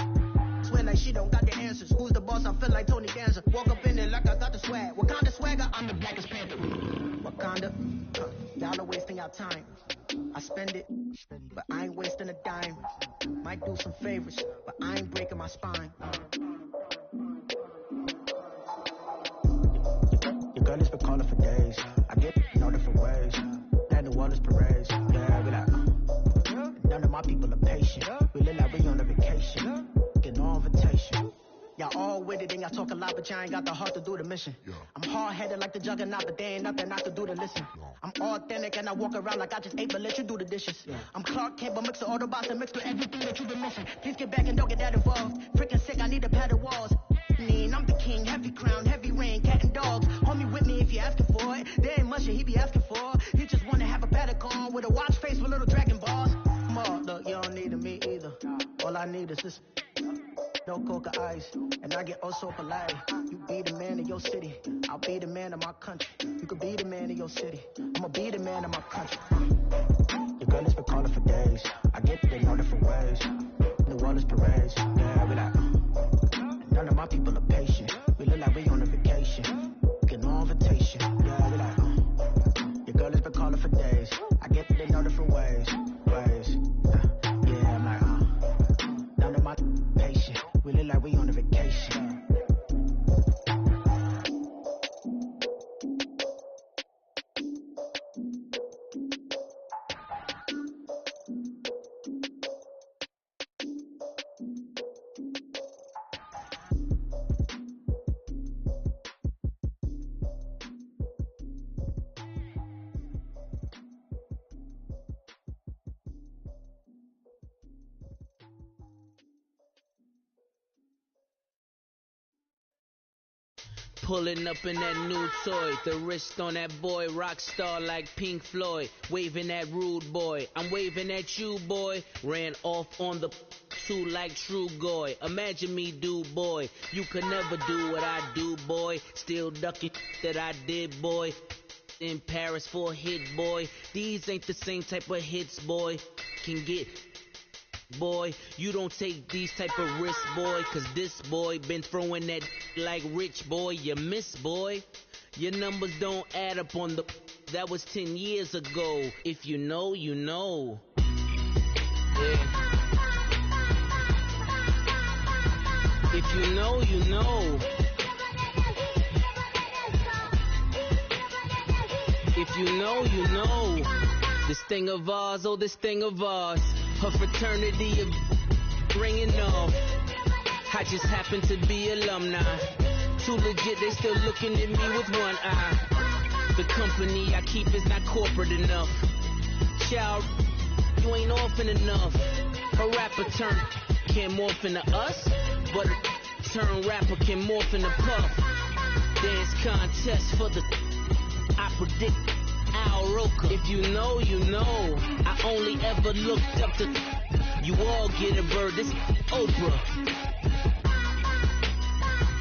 Swear like she don't got the answers. Who's the boss? I feel like Tony Danza. Walk up in there like I got the swag. What kind of swagger? I'm the blackest panther. Wakanda, y'all are wasting our time. I spend it, but I ain't wasting a dime. Might do some favors, but I ain't breaking my spine. Your girl has been calling for days. I get in all different ways. That New Orleans parades. Yeah, we like, none of my people are patient. We look like we on a vacation. Get no invitation. Y'all all with it and y'all talk a lot, but y'all ain't got the heart to do the mission. I'm hard-headed like the juggernaut, but there ain't nothing I can do to listen. I'm authentic and I walk around like I just ate, but let you do the dishes. I'm Clark Kent, but mix the Autobots and mix with everything that you've been missing. Please get back and don't get that involved. Freaking sick, I need to pad the walls. I'm the king, heavy crown, heavy rain, cat and dogs. Homie with me if you asking for it. There ain't much that he be asking for. He just wanna have a paddock on with a watch face with little dragon balls. Look, you don't need me either. All I need is this. No coca ice, and I get oh so polite. You be the man of your city, I'll be the man of my country. You could be the man of your city, I'ma be the man of my country. Your girl has been calling for days. I get it in all different ways. New Orleans parades, yeah, we like. None of my people are patient. We look like we on a vacation. Get no invitation, yeah, we like. Your girl has been calling for days. I get it in all different ways. Yeah, I'm like, none of my patient. We look like we on a vacation. Pulling up in that new toy, the wrist on that boy, rock star like Pink Floyd, waving at rude boy, I'm waving at you boy, ran off on the two like True Goy, imagine me do boy, you could never do what I do boy, still ducking that I did boy, in Paris for a hit boy, these ain't the same type of hits boy, can get boy, you don't take these type of risks, boy, cause this boy been throwing that like rich boy, you miss, boy. Your numbers don't add up on the, that was 10 years ago. If you know, you know. Yeah. If you know, you know. If you know, you know. This thing of ours, oh, this thing of ours. Her fraternity of ringing off. I just happen to be alumni. Too legit, they still looking at me with one eye. The company I keep is not corporate enough. Child, you ain't orphan enough. A rapper turn can't morph into us, but a turn rapper can morph into Puff. Dance contest for the, I predict Al Roker. If you know, you know. I only ever looked up to, you all get a bird, this Oprah.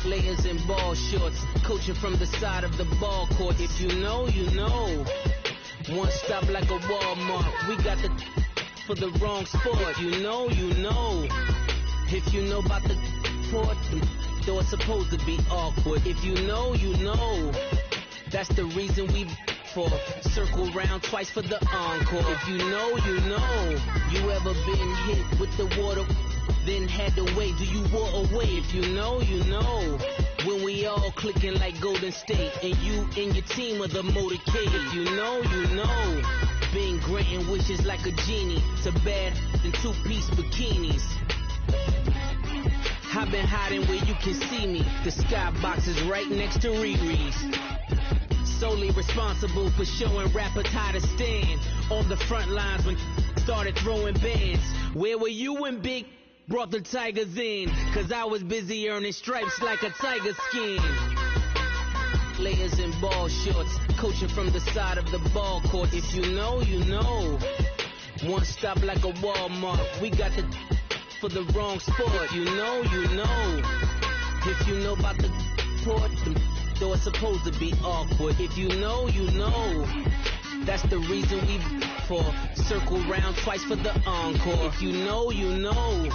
Players in ball shorts, coaching from the side of the ball court. If you know, you know. One stop like a Walmart, we got the for the wrong sport. If you know, you know. If you know about the port, though it's supposed to be awkward. If you know, you know. That's the reason we for circle round twice for the encore. If you know, you know. You ever been hit with the water, then had to wait? Do you walk away? If you know, you know. When we all clicking like Golden State, and you and your team are the motorcade. If you know, you know. Been granting wishes like a genie to bad in two-piece bikinis. I've been hiding where you can see me. The skybox is right next to Riri's. Solely responsible for showing rappers how to stand on the front lines when started throwing bands. Where were you when Big brought the Tigers in? Cause I was busy earning stripes like a tiger skin. Players in ball shorts, coaching from the side of the ball court. If you know, you know. One stop like a Walmart, we got the for the wrong sport. If you know, you know. If you know about the port, though it's supposed to be awkward. If you know, you know. That's the reason we for circle round twice for the encore. If you know, you know.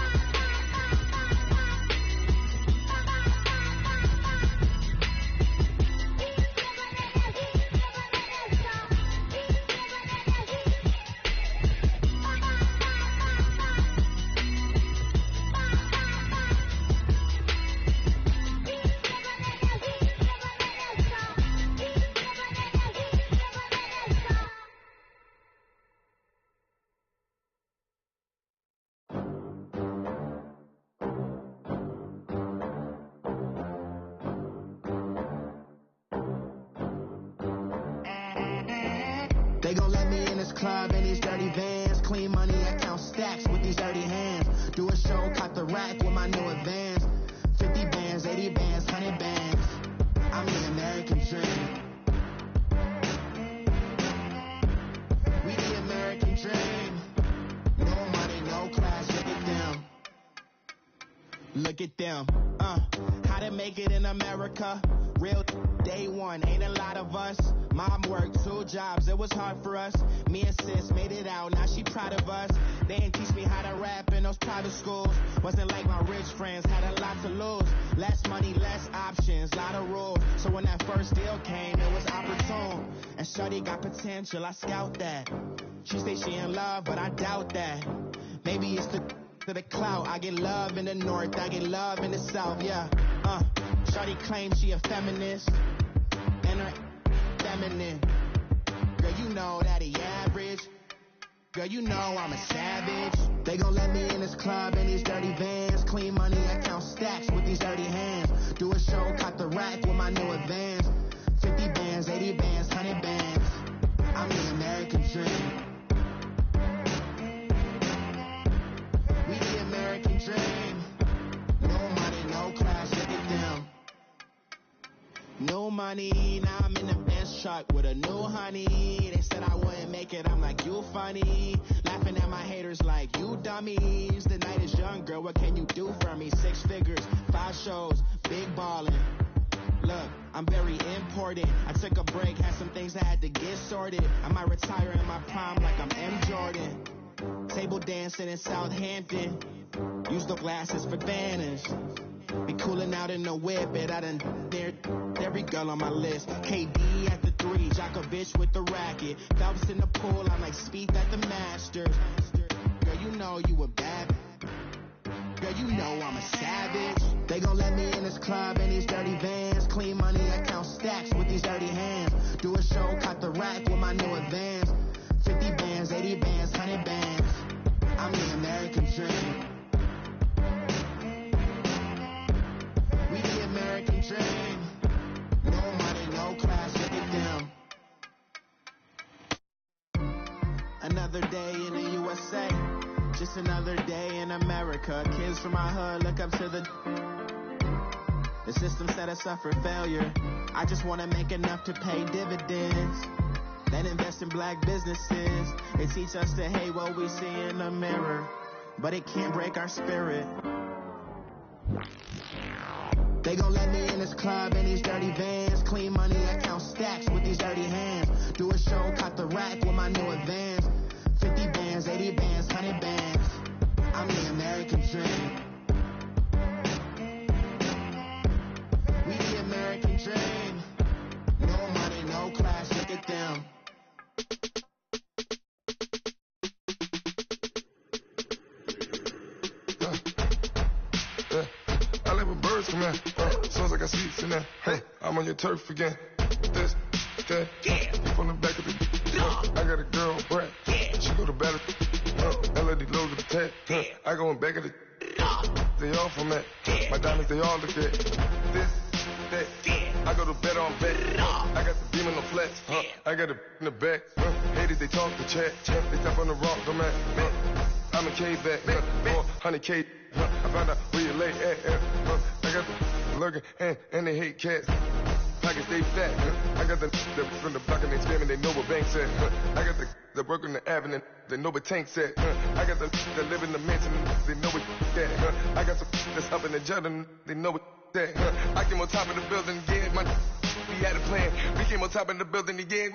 They gon' let me in this club in these dirty vans. Clean money, I count stacks with these dirty hands. Do a show, cut the rack with my new advance. 50 bands, 80 bands, 100 bands. I'm the American dream. We the American dream. No money, no class, look at them. Look at them. How to make it in America. Real day one, ain't a lot of us. Mom worked 2 jobs, it was hard for us. Me and sis made it out, now she proud of us. They didn't teach me how to rap in those private schools. Wasn't like my rich friends, had a lot to lose. Less money, less options, lot of rules. So when that first deal came, it was opportune. And shorty got potential, I scout that. She say she in love, but I doubt that. Maybe it's the clout. I get love in the north, I get love in the south, yeah. Shorty claims she a feminist, and her feminine. Girl, you know that he average. Girl, you know I'm a savage. They gon' let me in this club in these dirty vans. Clean money, I count stacks with these dirty hands. Do a show, cut the rack with my new advance. 50 bands, 80 bands, 100 bands. I'm the American dream. We the American dream. No money, no class, look at them. No money, now I'm in the Benz truck with a new honey. They said I wouldn't make it, I'm like, you funny. Laughing at my haters like, you dummies. The night is young, girl, what can you do for me? 6 figures, 5 shows, big ballin'. Look, I'm very important. I took a break, had some things I had to get sorted. I might retire in my prime like I'm M. Jordan. Table dancing in Southampton. Use the glasses for banners. Be cooling out in the whip, but I done dared every girl on my list. KD at the 3, Djokovic with the racket. Phelps in the pool, I'm like Speed at the Masters. Girl, you know you a bad. Girl, you know I'm a savage. They gon' let me in this club in these dirty vans. Clean money, I count stacks with these dirty hands. Do a show, cut the rack with my new advance. 50 bands, 80 bands, 100 bands. I'm the American dream. We the American dream. No money, no class, look at them. Another day in the USA. Just another day in America. Kids from my hood look up to the system set us up for failure. I just want to make enough to pay dividends. Then invest in black businesses. They teach us to hate what we see in the mirror, but it can't break our spirit. They gon' let me in this club in these dirty vans. Clean money, I count stacks with these dirty hands. Do a show, cut the rack with my new advance. 50 bands, 80 bands, 100 bands. I'm the American dream. We the American dream. No money, no class, look at them. I live with birds come in. Sounds like I seats in there. Hey, I'm on your turf again. This, that, from the back of the. I got a girl, Brett. She go to battle. LED low to the tech. I go in back of the. They all from that. My diamonds, they all look at. This, that. I go to bed on bet. I got the beam in the flex. I got the in the back. Haters, they talk to chat. They step on the rock, I'm at. I'm a K-back. 400K. I found out where you lay at. I got the lurking and they hate cats. Pockets they fat. I got the from the block and they scamming, they know what banks at. I got the work on the avenue, they know what tanks at. I got the live in the mansion, they know what that. I got some that's up in the judging, they know what that. I came on top of the building again, we had a plan. We came on top of the building again,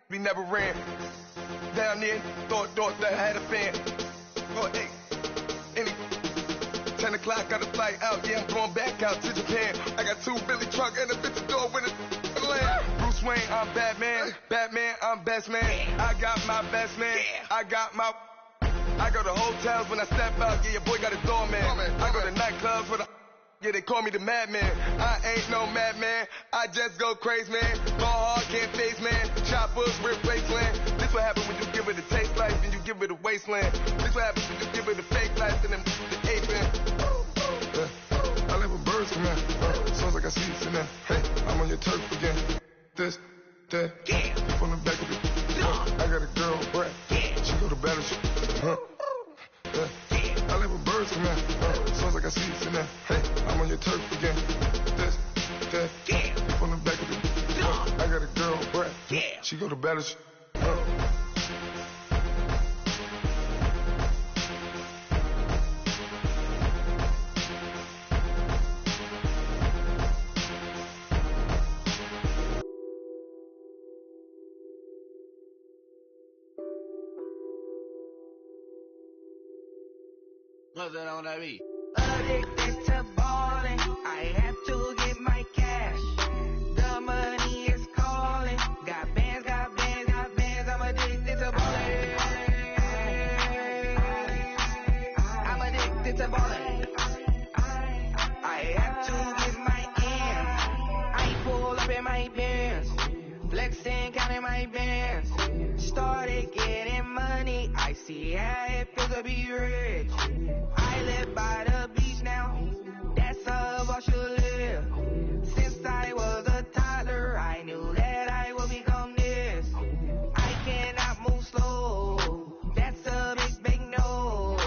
we never ran. Down there, thought that I had a fan. Oh, hey, 10 o'clock, got a flight out, yeah, I'm going back out to Japan. I got 2 Billy truck and a bitch door with a land. Bruce Wayne, I'm Batman. Batman, I'm best man. I got my best man. I go to hotels when I step out, yeah, your boy got a doorman. I go to nightclubs with yeah, they call me the madman. I ain't no madman, I just go crazy, man. Go hard, can't face, man. Choppers, rip wasteland. This what happens when you give it a taste life and you give it a wasteland. This what happens when you give it a fake life and then the aping. I live with birds come in. Sounds like I see it in there. Hey, I'm on your turf again. This, that, from the back of the I got a girl, Brett. She go to battle. I live with birds come in. Sounds like I see it in there. Hey, I'm on your turf again. This, that, from the back of the I got a girl, Brett. She go to battle. What's that on that beat? Addicted to balling, I have to get my cash. The money is calling. Got bands, I'm addicted to balling. I'm addicted to balling. I have to get my ends. I pull up in my bands, flexing, counting my bands. Started getting money, I see how it feels to be rich. I live by the beach now, that's how I should live. Since I was a toddler, I knew that I would become this. I cannot move slow, that's a big no.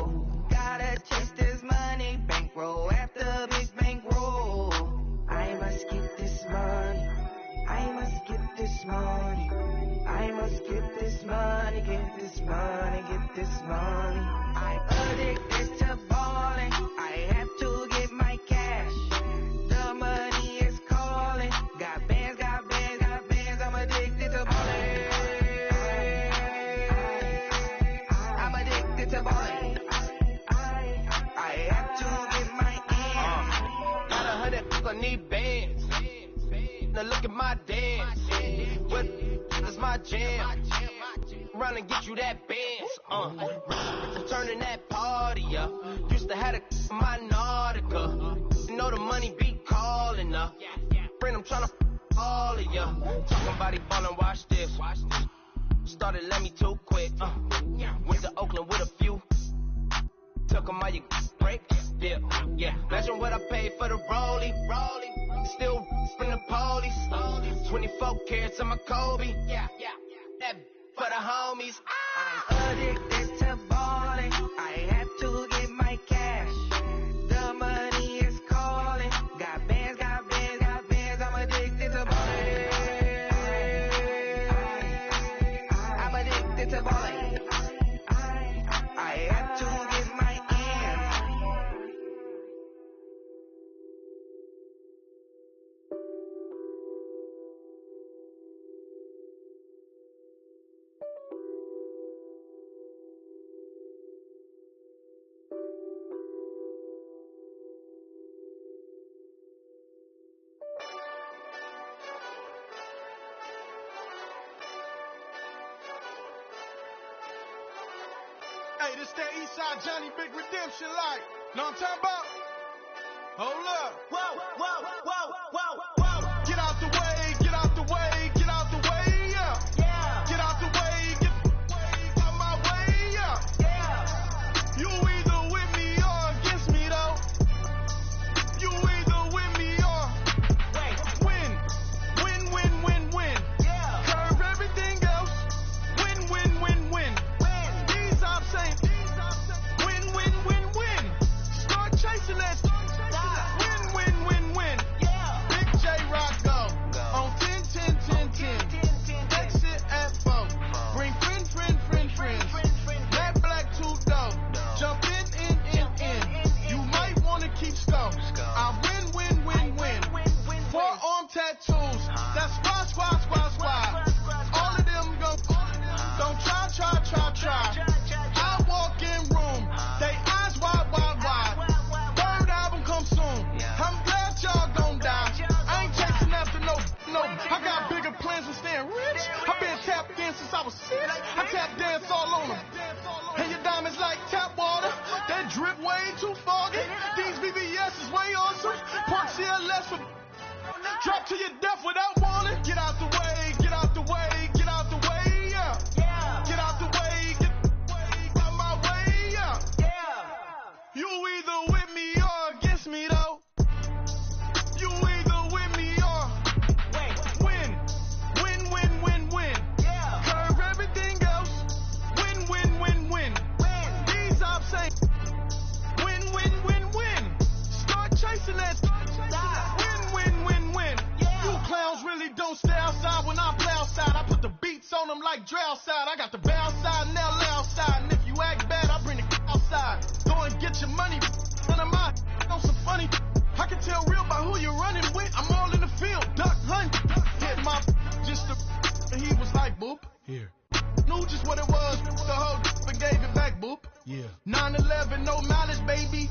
Gotta chase this money, bankroll after big bankroll. I must get this money, I must get this money. I must get this money, get this money, get this money. I'm addicted to balling, I have to get my cash. The money is calling, got bands, I'm addicted to balling. I'm addicted to balling. I have to get my ends. Got 100, I need bands. Now look at my dance. What is my jam? Run and get you that bands. Turning that party up. Used to have a my Nautica. You know the money be calling up. Friend, I'm tryna all of ya. Talking about he ballin', watch this. Started let me too quick. Went to Oakland with a few. Took 'em all you break. Yeah. Imagine what I paid for the rollie. Still spin the police. 24 carats on my Kobe. That for the homies. I'm addicted to balling, I have to get my cash. The money is calling. Got bands, I'm addicted to balling. I'm addicted to balling. I have to get my ends. Hey, this that Eastside Johnny Big Redemption like. Know what I'm talking about? Hold up. Whoa. Get out the way, get out the way, get out the way, yeah. Get out the way, get out my way, yeah. You either with me or against me, though. You either with me or win. Curve everything else. Win. These I'm saying. Win. Start chasing that. Win. for drop to your death without warning. Get out the way, get out the way, get out the way, yeah. Get out the way, get out my way, yeah. You either with me or against me, though. You either with me or win. Win, win, win, win. Curve everything else. Win, win, win, win. These I'm saying. Win, win, win, win. Start chasing that. Win, win, win, win. You clowns really don't stay outside when I play outside. I put the beats on them like Dre outside. I got the bounce side and they'll lay outside. And if you act bad, I bring the outside. Go and get your money. None of my on some funny. I can tell real by who you're running with. I'm all in the field. Duck hunt. Hit my just the and he was like, boop. Here. Knew just what it was. The whole but gave it back, boop. Yeah. 9/11, no malice, baby.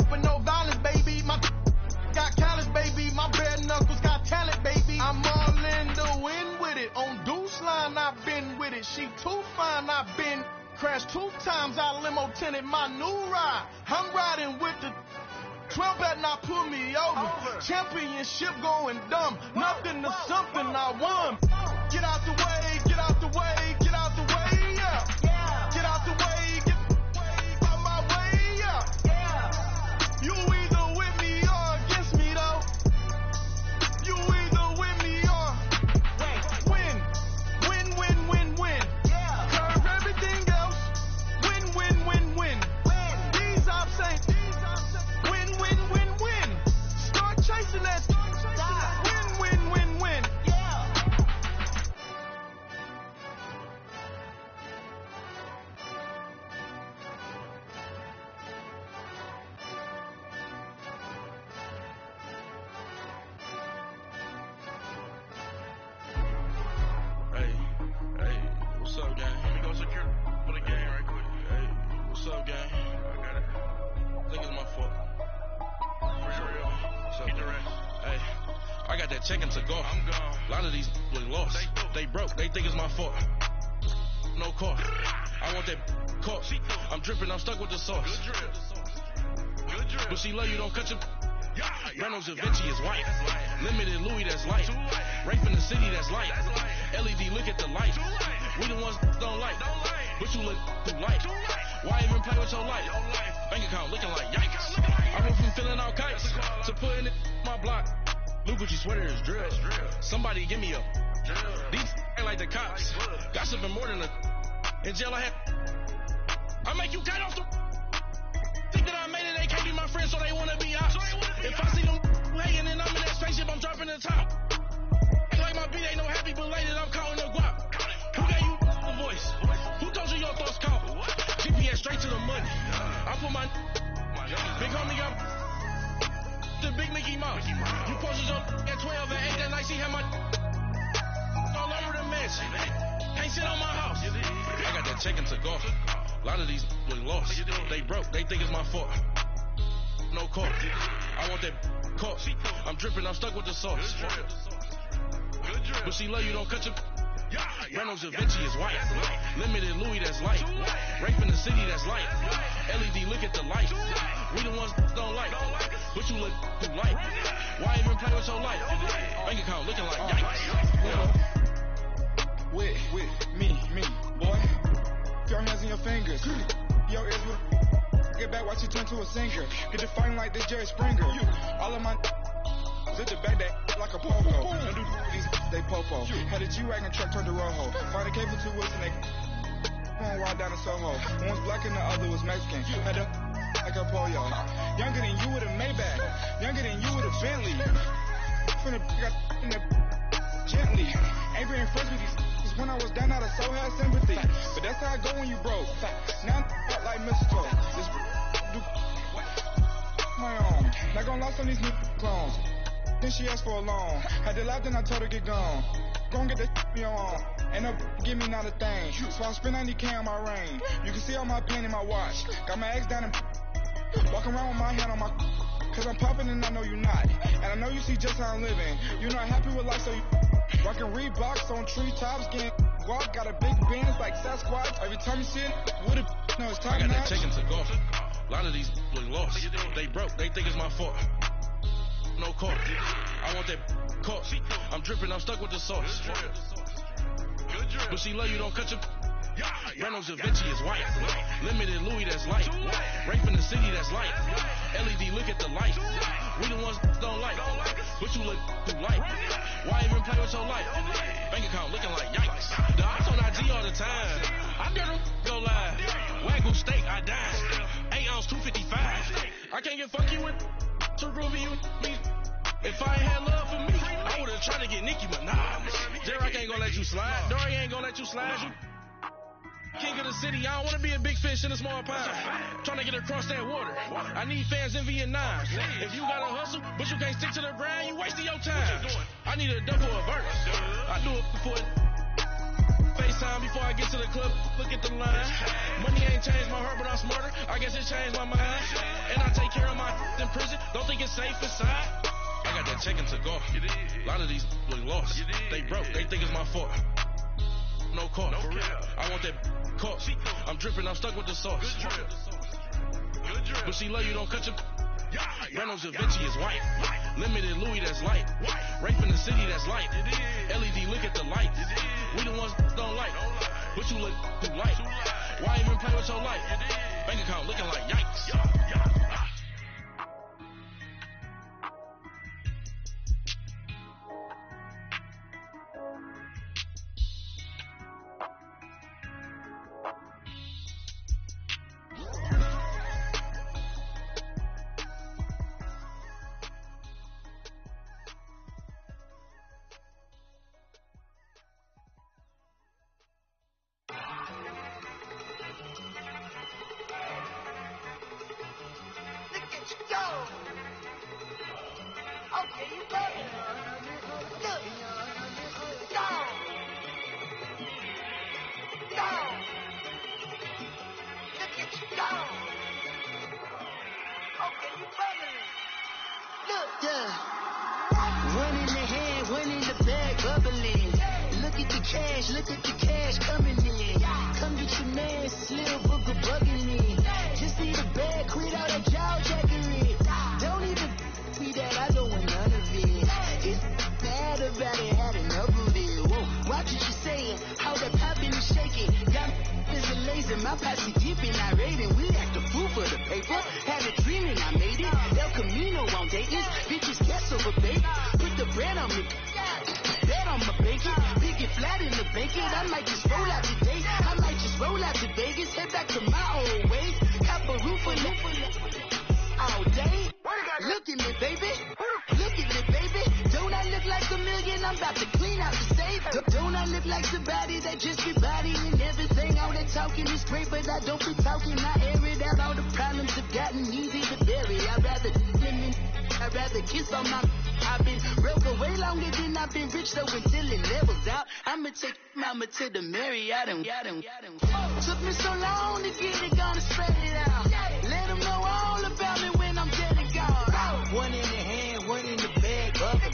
But no violence, baby. My got callous, baby. My bare knuckles got talent, baby. I'm all in the wind with it. On Deuce line, I've been with it. She too fine, I've been crashed 2 times. I limo tinted my new ride. I'm riding with the 12 better not pull me over. Championship going dumb. Nothing to something I won. Get out the way, get out the way, get out the way, yeah. Get out the way, get out my way, yeah. You either with me or against me, though. You either with me or win. Win, win, win, win. Curve everything else. Win, win, win, win. These I'm saying. Win, win, win, win. Start chasing that. Win, win, win, win. Hey, what's up, gang? Let me go secure for the game right quick. Hey, what's up, gang? I got it. I think it's my fault. For real. What's up, man? Hey, I got that check-in to go. I'm gone. A lot of these was lost. They broke. They think it's my fault. No car. I want that car. I'm dripping. I'm stuck with the sauce. Good drip. But she love you. Don't cut your... Reynolds Da Vinci is white. Limited Louis, that's light. Rape in the city, that's light. LED, look at the light. We the ones don't like. But you look too light. Why even play with your life? Bank account looking like yikes. I went from filling out kites to putting it in my block. Blue Gucci sweater is drill. Somebody give me a. These ain't like the cops. Gossiping more than a. In jail I had. I make you cut off the. Think that I made it, they can't be my friends, so they wanna be ops. If I see them hating and I'm in that spaceship, I'm dropping the top. Ain't like my beat ain't no happy belated, I'm counting the guap. Who gave you the voice? Who told you your thoughts count? GPS straight to the money. I put my big homie up. The big Mickey Mouse. You posted up at 12 and 8 that night, she had my all over the mansion. Can't sit on my house. I got that check-in to go. A lot of these was lost. They broke. They think it's my fault. No car. I want that car. I'm dripping. I'm stuck with the sauce. But she love you. Don't cut your. Reynolds Da Vinci is white. Limited Louis, that's light. Rape in the city, that's light. LED, look at the light. We the ones don't like. But you look too light. Why even play with your life? Bank account looking like yikes. With me, boy. Your hands in your fingers. Your ears with get back, watch you turn to a singer. Get to fighting like this Jerry Springer. All of my zip the back that like a popo. Don't do these, they popo. Had a G-Wagon truck turned to Rojo. Find a cable 2 wheels and they one ride down to Soho. One was black and the other was Mexican. Had a like a pollo. Younger than you with a Maybach. Younger than you with a Bentley. From the got in the gently. Ain't being friends with these. When I was down, I so had sympathy. But that's how I go when you broke. Now I'm like mistletoe. Just do my own. Not gonna lie on these new clones. Then she asked for a loan. Had to laugh, then I told her get gone. Go and get that me on. And up, give me not a thing. So I spend 90K on my ring. You can see all my pain in my watch. Got my ex down and walking around with my hand on my. Cause I'm popping and I know you're not. And I know you see just how I'm living. You're not happy with life, so you. Rockin' Reeboks on treetops, getting guap, got a big band, it's like Sasquatch. Every time you see it, what it, no, it's time. I got that check-in to go. A lot of these was lost. They broke. They think it's my fault. no caught. I want that caught. I'm dripping, I'm stuck with the sauce. But she love you, don't cut your. Reynolds Da Vinci is white. Limited Louis, that's light. Rape in the city, that's light. LED, look at the light. We the ones don't like. But you look through light. Why even play with your life? Bank account looking like yikes. The ops on IG all the time. I dare them go live. Wagyu steak, I died. 8 ounce, 255. I can't get funky with too groovy you me. If I ain't had love for me, I would've tried to get Nicki Minaj. Derek ain't gonna let you slide. Dory ain't gonna let you slide. You king of the city, I don't wanna be a big fish in a small pond. Trying to get across that water. I need fans in Vietnam. If you gotta hustle, but you can't stick to the grind, you wasting your time. I need a double or verse. I do it for FaceTime before I get to the club. Look at the line. Money ain't changed my heart, but I'm smarter. I guess it changed my mind. And I take care of my in prison. Don't think it's safe inside. I got that check into golf. A lot of these look lost. They broke. They think it's my fault. No caught. I want that caught. I'm dripping, I'm stuck with the sauce. But she love you, don't cut your. Reynolds Da Vinci is white. Limited Louis, that's light. Rape in the city, that's light. LED, look at the light. We the ones don't like. But you look through light. Why even play with your life? Bank account looking like yikes. Look at the cash coming in. Come get your man, Slim Booker bugging me. Just need a bag, quit all that jaw jackery. Don't even me that, I don't want none of it. It's bad about it, had enough of it. Whoa, watch what you saying, how that popping and shaking. Got is a lazy, my posse deep and I raiding. We act a fool for the paper. Had a dream and I made it. El Camino on Dayton. Bitches guess over baby. Put the bread on me. Bet on my bacon. Big it flat in the bacon. I might just roll out today. I might just roll out to Vegas. Head back to my old ways. Cop a roof all day. Look at me, baby. Look at me, baby. Don't I look like a million? I'm about to clean out the safe. Don't I look like somebody that just be bodying everything? All that talking is great, but I don't be talking. I air it out. All the problems have gotten easy to bury. I'd rather kiss on my. I've been broke for way longer than I've been rich, so until it levels out, I'ma take mama to the Marriott and took me so long to get it, gonna spread it out. Let them know all about me when I'm dead and gone. One in the hand, one in the bag, bubbling.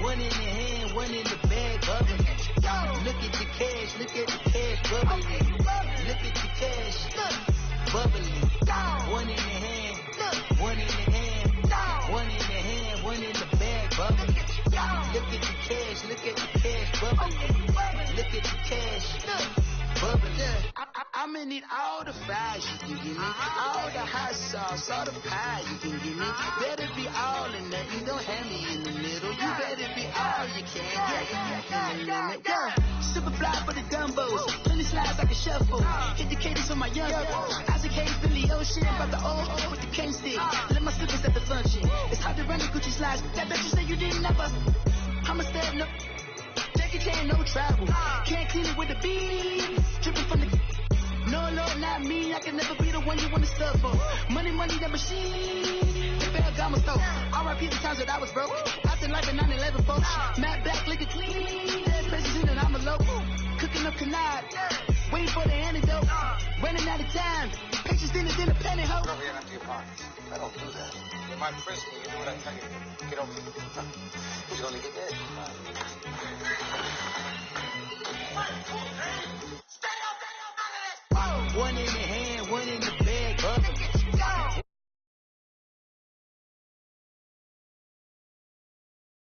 One in the hand, one in the bag, bubbling. Look at the cash, bubbling. Look at the cash, bubbling. One in the hand, one in the hand, one in the hand, one in the bag, bubbling. Look at the cash, bubbling. Look at the cash, bubbling. I'ma need all the fries you can give me, all the hot sauce, all the pie you can give me. Better be all in nothing, don't have me in the middle. You better be all you can. Yeah. Super fly for the dumbos, plenty slides like a shuffle. Hit the cadence on my young Isaac Hayes, Billy Ocean, about the old with the cane stick. Let my slippers at the function. It's hard to run the Gucci slides. That bet you say you didn't never. I'ma stand up. Jackie Chan, no travel. Can't clean it with the beat. Dripping from the. No, not me. I can never be the one you wanna stuff for. Money, that machine. The Ferragamo store. R.I.P. the times that I was broke. After life in 9/11, folks. Matte black, liquor clean. Dead president and I'm a local. Cooking up canard. Waiting for the antidote. Running out of time. Pictures thinner than a penny hoe. Over here and empty your pockets. I don't do that. You might frisk me. You do what I tell you. Get over here. Who's gonna get dead? One in the